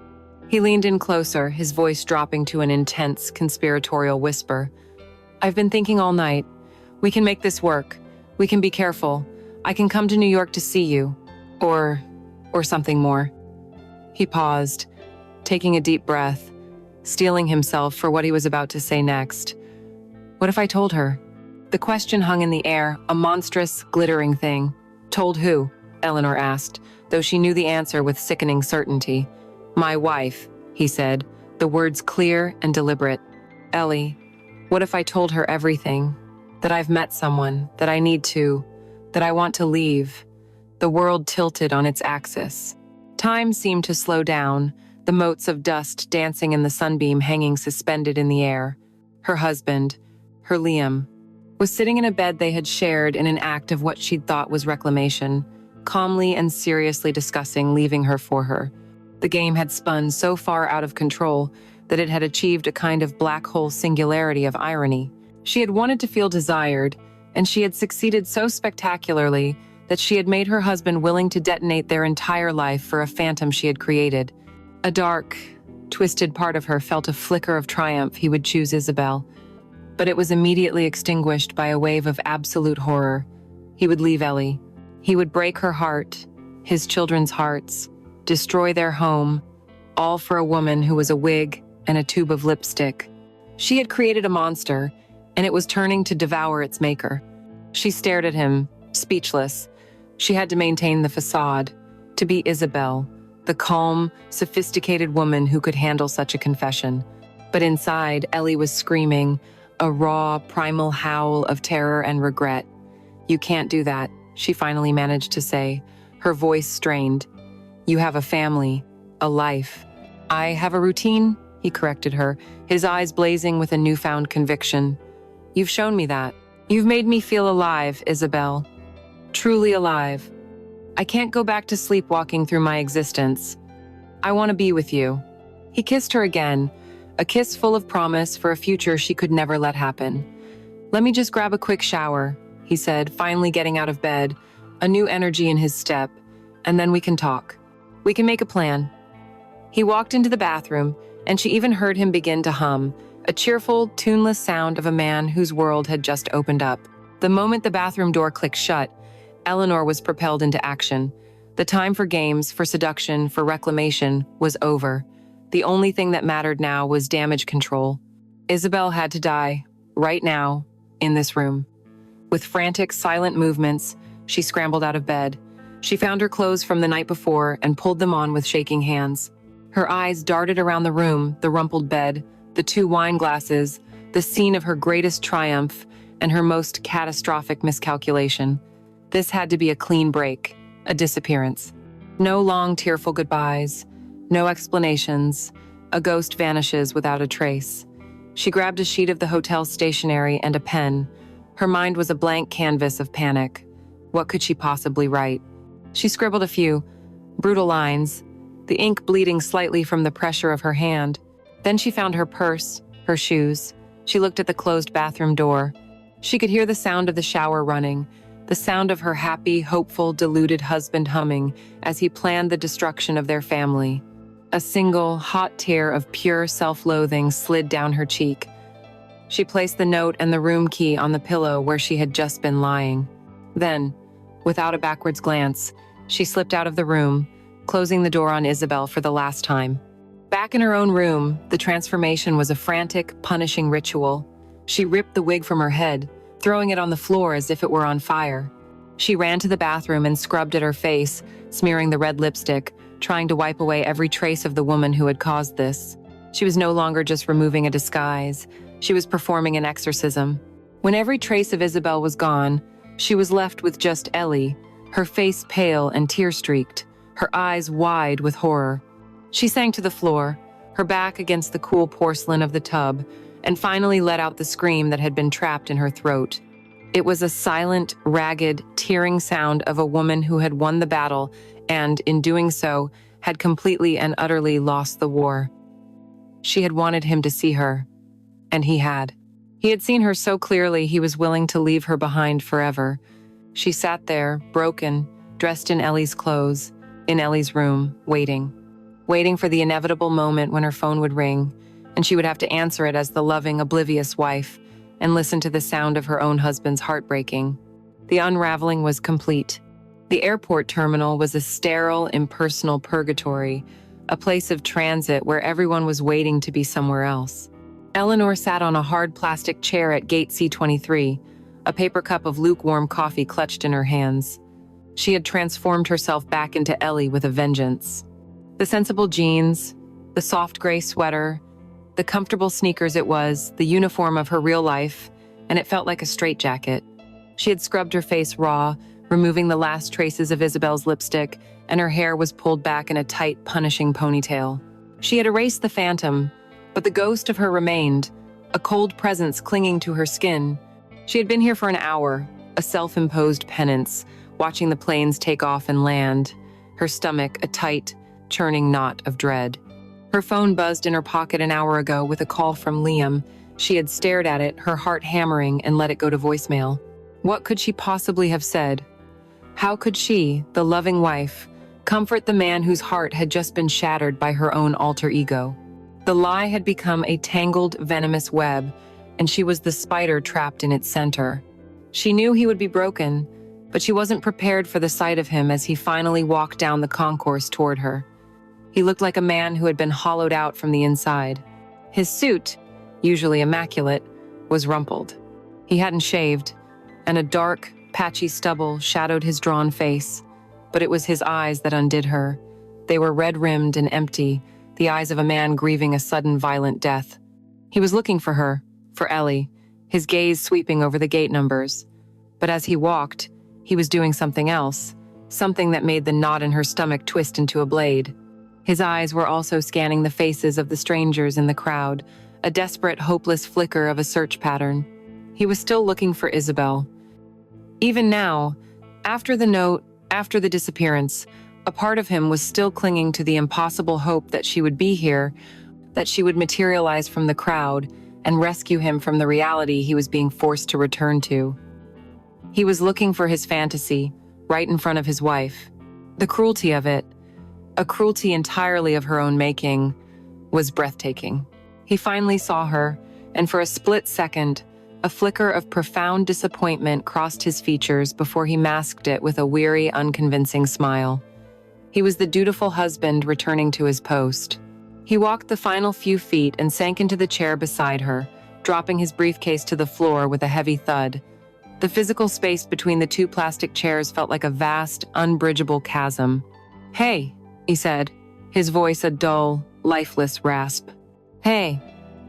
He leaned in closer, his voice dropping to an intense, conspiratorial whisper. "I've been thinking all night. We can make this work. We can be careful. I can come to New York to see you. Or something more." He paused, taking a deep breath, steeling himself for what he was about to say next. What if I told her? The question hung in the air, a monstrous, glittering thing. "Told who?" Eleanor asked, though she knew the answer with sickening certainty. "My wife," he said, the words clear and deliberate. "Ellie, what if I told her everything? That I've met someone, that I need to, that I want to leave?" The world tilted on its axis. Time seemed to slow down, the motes of dust dancing in the sunbeam hanging suspended in the air. Her husband, her Liam, was sitting in a bed they had shared in an act of what she'd thought was reclamation, calmly and seriously discussing leaving her for her. The game had spun so far out of control that it had achieved a kind of black hole singularity of irony. She had wanted to feel desired, and she had succeeded so spectacularly that she had made her husband willing to detonate their entire life for a phantom she had created. A dark, twisted part of her felt a flicker of triumph he would choose Isabel, but it was immediately extinguished by a wave of absolute horror. He would leave Ellie. He would break her heart, his children's hearts, destroy their home, all for a woman who was a wig and a tube of lipstick. She had created a monster, and it was turning to devour its maker. She stared at him, speechless. She had to maintain the facade, to be Isabel, the calm, sophisticated woman who could handle such a confession. But inside, Ellie was screaming, a raw, primal howl of terror and regret. "You can't do that," she finally managed to say, her voice strained. "You have a family, a life." "I have a routine," he corrected her, his eyes blazing with a newfound conviction. "You've shown me that. You've made me feel alive, Isabel. Truly alive. I can't go back to sleepwalking through my existence. I want to be with you." He kissed her again, a kiss full of promise for a future she could never let happen. "Let me just grab a quick shower," he said, finally getting out of bed, a new energy in his step, "and then we can talk. We can make a plan." He walked into the bathroom, and she even heard him begin to hum, a cheerful, tuneless sound of a man whose world had just opened up. The moment the bathroom door clicked shut, Eleanor was propelled into action. The time for games, for seduction, for reclamation was over. The only thing that mattered now was damage control. Isabel had to die, right now, in this room. With frantic, silent movements, she scrambled out of bed. She found her clothes from the night before and pulled them on with shaking hands. Her eyes darted around the room, the rumpled bed, the 2 wine glasses, the scene of her greatest triumph and her most catastrophic miscalculation. This had to be a clean break, a disappearance. No long, tearful goodbyes, no explanations. A ghost vanishes without a trace. She grabbed a sheet of the hotel stationery and a pen. Her mind was a blank canvas of panic. What could she possibly write? She scribbled a few brutal lines, the ink bleeding slightly from the pressure of her hand. Then she found her purse, her shoes. She looked at the closed bathroom door. She could hear the sound of the shower running, the sound of her happy, hopeful, deluded husband humming as he planned the destruction of their family. A single, hot tear of pure self-loathing slid down her cheek. She placed the note and the room key on the pillow where she had just been lying. Then, without a backwards glance, she slipped out of the room, closing the door on Isabel for the last time. Back in her own room, the transformation was a frantic, punishing ritual. She ripped the wig from her head, throwing it on the floor as if it were on fire. She ran to the bathroom and scrubbed at her face, smearing the red lipstick, trying to wipe away every trace of the woman who had caused this. She was no longer just removing a disguise. She was performing an exorcism. When every trace of Isabel was gone, she was left with just Ellie, her face pale and tear-streaked, her eyes wide with horror. She sank to the floor, her back against the cool porcelain of the tub, and finally let out the scream that had been trapped in her throat. It was a silent, ragged, tearing sound of a woman who had won the battle and, in doing so, had completely and utterly lost the war. She had wanted him to see her, and he had. He had seen her so clearly he was willing to leave her behind forever. She sat there, broken, dressed in Ellie's clothes, in Ellie's room, waiting for the inevitable moment when her phone would ring, and she would have to answer it as the loving, oblivious wife, and listen to the sound of her own husband's heart breaking. The unraveling was complete. The airport terminal was a sterile, impersonal purgatory, a place of transit where everyone was waiting to be somewhere else. Eleanor sat on a hard plastic chair at gate C-23, a paper cup of lukewarm coffee clutched in her hands. She had transformed herself back into Ellie with a vengeance. The sensible jeans, the soft gray sweater, the comfortable sneakers it was, the uniform of her real life, and it felt like a straitjacket. She had scrubbed her face raw, removing the last traces of Isabel's lipstick, and her hair was pulled back in a tight, punishing ponytail. She had erased the phantom, but the ghost of her remained, a cold presence clinging to her skin. She had been here for an hour, a self-imposed penance, watching the planes take off and land, her stomach a tight, churning knot of dread. Her phone buzzed in her pocket an hour ago with a call from Liam. She had stared at it, her heart hammering, and let it go to voicemail. What could she possibly have said? How could she, the loving wife, comfort the man whose heart had just been shattered by her own alter ego? The lie had become a tangled, venomous web, and she was the spider trapped in its center. She knew he would be broken, but she wasn't prepared for the sight of him as he finally walked down the concourse toward her. He looked like a man who had been hollowed out from the inside. His suit, usually immaculate, was rumpled. He hadn't shaved, and a dark, patchy stubble shadowed his drawn face, but it was his eyes that undid her. They were red-rimmed and empty, the eyes of a man grieving a sudden violent death. He was looking for her, for Ellie, his gaze sweeping over the gate numbers. But as he walked, he was doing something else, something that made the knot in her stomach twist into a blade. His eyes were also scanning the faces of the strangers in the crowd, a desperate, hopeless flicker of a search pattern. He was still looking for Isabel. Even now, after the note, after the disappearance, a part of him was still clinging to the impossible hope that she would be here, that she would materialize from the crowd and rescue him from the reality he was being forced to return to. He was looking for his fantasy, right in front of his wife. The cruelty of it, a cruelty entirely of her own making, was breathtaking. He finally saw her, and for a split second, a flicker of profound disappointment crossed his features before he masked it with a weary, unconvincing smile. He was the dutiful husband returning to his post. He walked the final few feet and sank into the chair beside her, dropping his briefcase to the floor with a heavy thud. The physical space between the two plastic chairs felt like a vast, unbridgeable chasm. "Hey," he said, his voice a dull, lifeless rasp. "Hey,"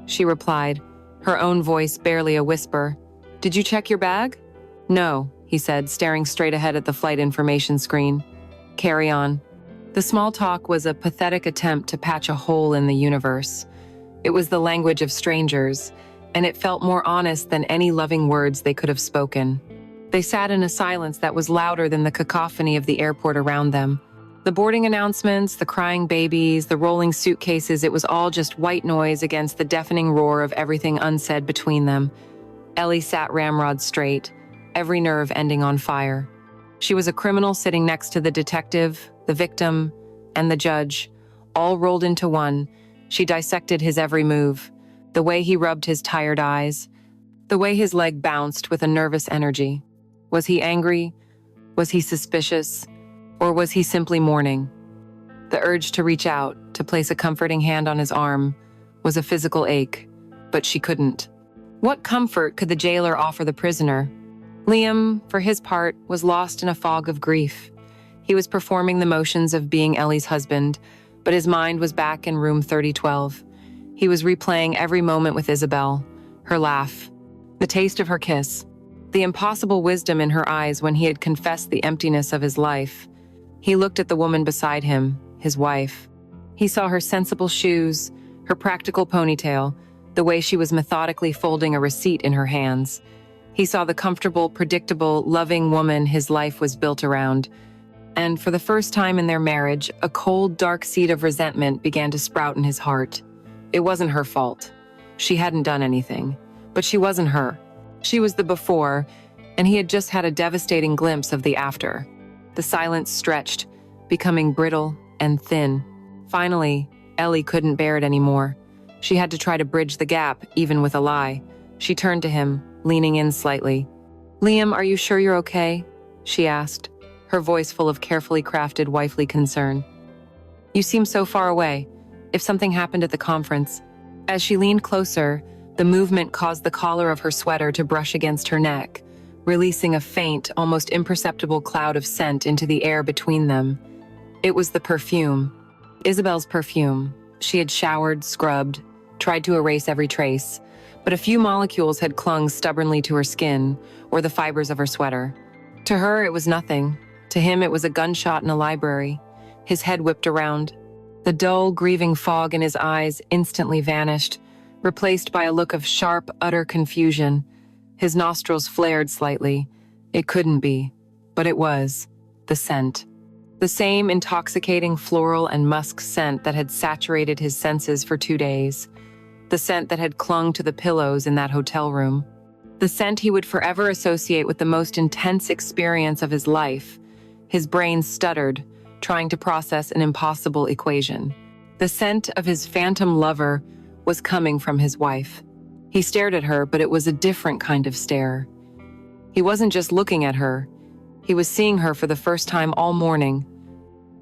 she replied, her own voice barely a whisper. "Did you check your bag?" "No," he said, staring straight ahead at the flight information screen. "Carry on." The small talk was a pathetic attempt to patch a hole in the universe. It was the language of strangers, and it felt more honest than any loving words they could have spoken. They sat in a silence that was louder than the cacophony of the airport around them. The boarding announcements, the crying babies, the rolling suitcases, it was all just white noise against the deafening roar of everything unsaid between them. Ellie sat ramrod straight, every nerve ending on fire. She was a criminal sitting next to the detective, the victim, and the judge, all rolled into one. She dissected his every move, the way he rubbed his tired eyes, the way his leg bounced with a nervous energy. Was he angry? Was he suspicious? Or was he simply mourning? The urge to reach out, to place a comforting hand on his arm, was a physical ache, but she couldn't. What comfort could the jailer offer the prisoner? Liam, for his part, was lost in a fog of grief. He was performing the motions of being Ellie's husband, but his mind was back in room 3012. He was replaying every moment with Isabel, her laugh, the taste of her kiss, the impossible wisdom in her eyes when he had confessed the emptiness of his life. He looked at the woman beside him, his wife. He saw her sensible shoes, her practical ponytail, the way she was methodically folding a receipt in her hands. He saw the comfortable, predictable, loving woman his life was built around. And for the first time in their marriage, a cold, dark seed of resentment began to sprout in his heart. It wasn't her fault. She hadn't done anything. But she wasn't her. She was the before, and he had just had a devastating glimpse of the after. The silence stretched, becoming brittle and thin. Finally, Ellie couldn't bear it anymore. She had to try to bridge the gap, even with a lie. She turned to him, leaning in slightly. "Liam, are you sure you're okay?" she asked, her voice full of carefully crafted wifely concern. "You seem so far away. If something happened at the conference." As she leaned closer, the movement caused the collar of her sweater to brush against her neck, releasing a faint, almost imperceptible cloud of scent into the air between them. It was the perfume. Isabel's perfume. She had showered, scrubbed, tried to erase every trace, but a few molecules had clung stubbornly to her skin or the fibers of her sweater. To her, it was nothing. To him, it was a gunshot in a library. His head whipped around. The dull, grieving fog in his eyes instantly vanished, replaced by a look of sharp, utter confusion. His nostrils flared slightly. It couldn't be, but it was. The scent. The same intoxicating floral and musk scent that had saturated his senses for 2 days. The scent that had clung to the pillows in that hotel room. The scent he would forever associate with the most intense experience of his life. His brain stuttered, trying to process an impossible equation. The scent of his phantom lover was coming from his wife. He stared at her, but it was a different kind of stare. He wasn't just looking at her. He was seeing her for the first time all morning.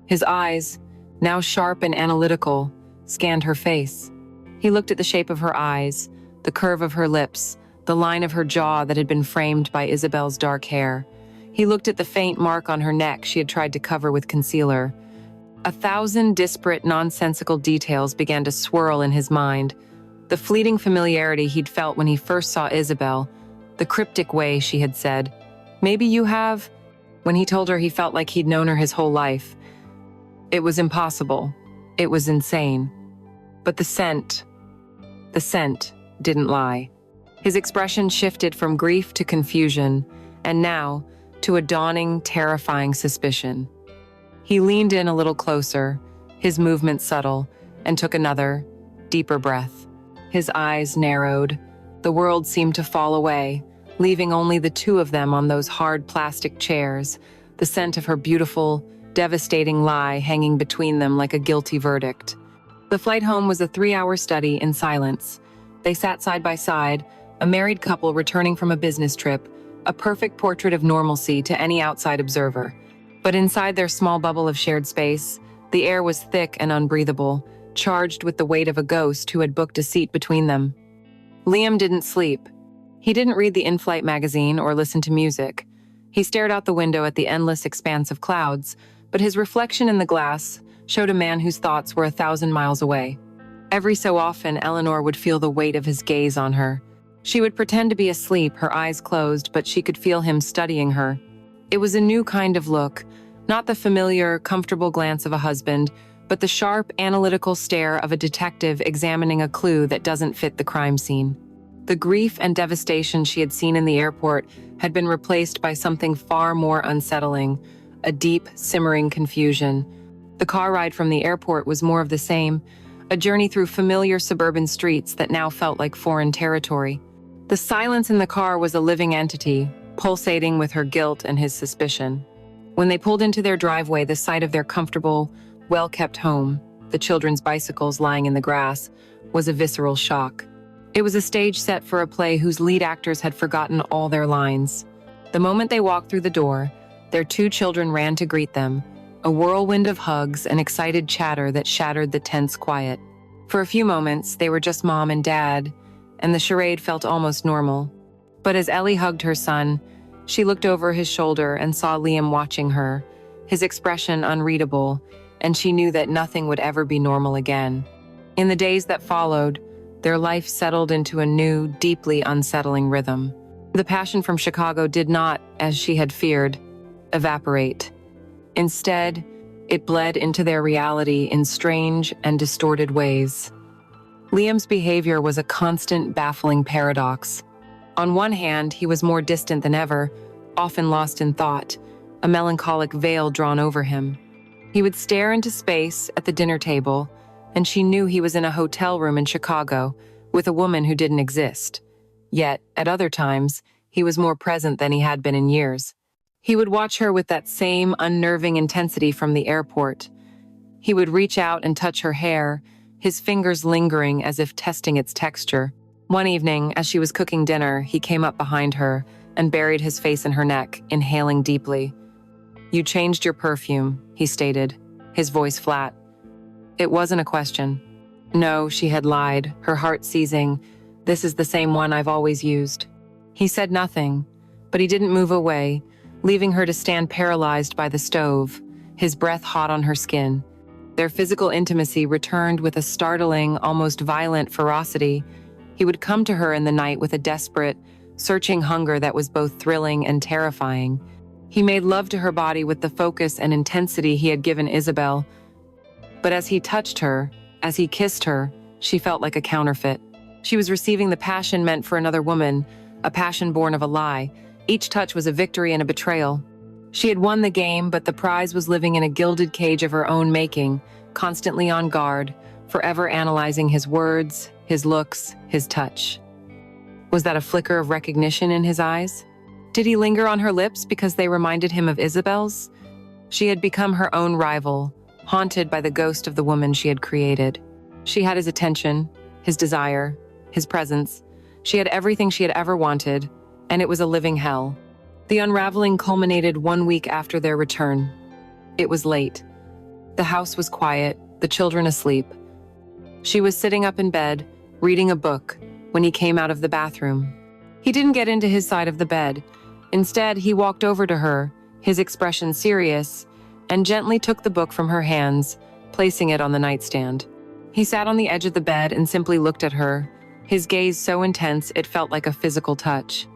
His eyes, now sharp and analytical, scanned her face. He looked at the shape of her eyes, the curve of her lips, the line of her jaw that had been framed by Isabel's dark hair. He looked at the faint mark on her neck she had tried to cover with concealer. 1,000 disparate, nonsensical details began to swirl in his mind. The fleeting familiarity he'd felt when he first saw Isabel, the cryptic way she had said, "Maybe you have," when he told her he felt like he'd known her his whole life. It was impossible. It was insane. But the scent didn't lie. His expression shifted from grief to confusion, and now to a dawning, terrifying suspicion. He leaned in a little closer, his movement subtle, and took another, deeper breath. His eyes narrowed. The world seemed to fall away, leaving only the two of them on those hard plastic chairs, the scent of her beautiful, devastating lie hanging between them like a guilty verdict. The flight home was a 3-hour study in silence. They sat side by side, a married couple returning from a business trip, a perfect portrait of normalcy to any outside observer. But inside their small bubble of shared space, the air was thick and unbreathable, charged with the weight of a ghost who had booked a seat between them. Liam didn't sleep. He didn't read the in-flight magazine or listen to music. He stared out the window at the endless expanse of clouds, but his reflection in the glass showed a man whose thoughts were 1,000 miles away. Every so often, Eleanor would feel the weight of his gaze on her. She would pretend to be asleep, her eyes closed, but she could feel him studying her. It was a new kind of look, not the familiar, comfortable glance of a husband, but the sharp, analytical stare of a detective examining a clue that doesn't fit the crime scene. The grief and devastation she had seen in the airport had been replaced by something far more unsettling, a deep, simmering confusion, The car ride from the airport was more of the same, a journey through familiar suburban streets that now felt like foreign territory. The silence in the car was a living entity, pulsating with her guilt and his suspicion. When they pulled into their driveway, the sight of their comfortable, well-kept home, the children's bicycles lying in the grass, was a visceral shock. It was a stage set for a play whose lead actors had forgotten all their lines. The moment they walked through the door, their two children ran to greet them, a whirlwind of hugs and excited chatter that shattered the tense quiet. For a few moments, they were just mom and dad, and the charade felt almost normal. But as Ellie hugged her son, she looked over his shoulder and saw Liam watching her, his expression unreadable, and she knew that nothing would ever be normal again. In the days that followed, their life settled into a new, deeply unsettling rhythm. The passion from Chicago did not, as she had feared, evaporate. Instead, it bled into their reality in strange and distorted ways. Liam's behavior was a constant, baffling paradox. On one hand, he was more distant than ever, often lost in thought, a melancholic veil drawn over him. He would stare into space at the dinner table, and she knew he was in a hotel room in Chicago with a woman who didn't exist. Yet, at other times, he was more present than he had been in years. He would watch her with that same unnerving intensity from the airport. He would reach out and touch her hair, his fingers lingering as if testing its texture. One evening, as she was cooking dinner, he came up behind her and buried his face in her neck, inhaling deeply. "You changed your perfume," he stated, his voice flat. It wasn't a question. No, she had lied, her heart seizing. "This is the same one I've always used." He said nothing, but he didn't move away, leaving her to stand paralyzed by the stove, his breath hot on her skin. Their physical intimacy returned with a startling, almost violent ferocity. He would come to her in the night with a desperate, searching hunger that was both thrilling and terrifying. He made love to her body with the focus and intensity he had given Isabel. But as he touched her, as he kissed her, she felt like a counterfeit. She was receiving the passion meant for another woman, a passion born of a lie. Each touch was a victory and a betrayal. She had won the game, but the prize was living in a gilded cage of her own making, constantly on guard, forever analyzing his words, his looks, his touch. Was that a flicker of recognition in his eyes? Did he linger on her lips because they reminded him of Isabel's? She had become her own rival, haunted by the ghost of the woman she had created. She had his attention, his desire, his presence. She had everything she had ever wanted, and it was a living hell. The unraveling culminated 1 week after their return. It was late. The house was quiet, the children asleep. She was sitting up in bed, reading a book, when he came out of the bathroom. He didn't get into his side of the bed. Instead, he walked over to her, his expression serious, and gently took the book from her hands, placing it on the nightstand. He sat on the edge of the bed and simply looked at her, his gaze so intense it felt like a physical touch.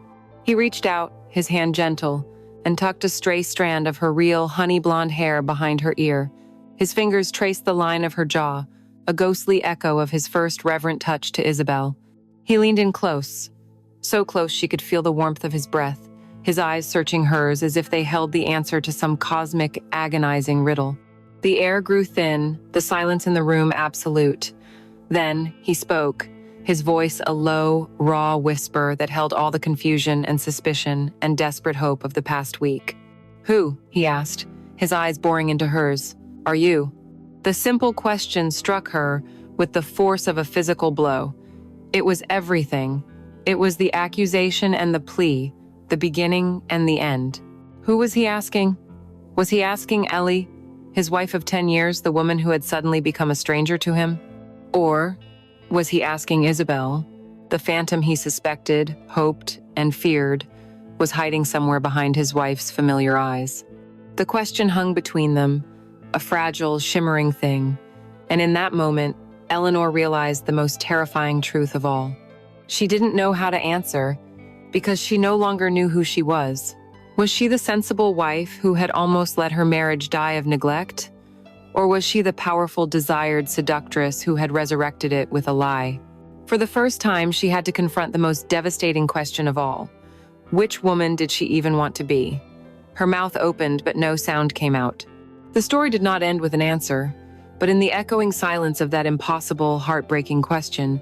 He reached out, his hand gentle, and tucked a stray strand of her real honey blonde hair behind her ear. His fingers traced the line of her jaw, a ghostly echo of his first reverent touch to Isabel. He leaned in close, so close she could feel the warmth of his breath, his eyes searching hers as if they held the answer to some cosmic, agonizing riddle. The air grew thin, the silence in the room absolute. Then he spoke, his voice a low, raw whisper that held all the confusion and suspicion and desperate hope of the past week. "Who?" he asked, his eyes boring into hers. "Are you?" The simple question struck her with the force of a physical blow. It was everything. It was the accusation and the plea, the beginning and the end. Who was he asking? Was he asking Ellie, his wife of 10 years, the woman who had suddenly become a stranger to him? Or was he asking Isabel, the phantom he suspected, hoped, and feared, was hiding somewhere behind his wife's familiar eyes? The question hung between them, a fragile, shimmering thing, and in that moment, Eleanor realized the most terrifying truth of all. She didn't know how to answer, because she no longer knew who she was. Was she the sensible wife who had almost let her marriage die of neglect? Or was she the powerful, desired seductress who had resurrected it with a lie? For the first time, she had to confront the most devastating question of all. Which woman did she even want to be? Her mouth opened, but no sound came out. The story did not end with an answer, but in the echoing silence of that impossible, heartbreaking question,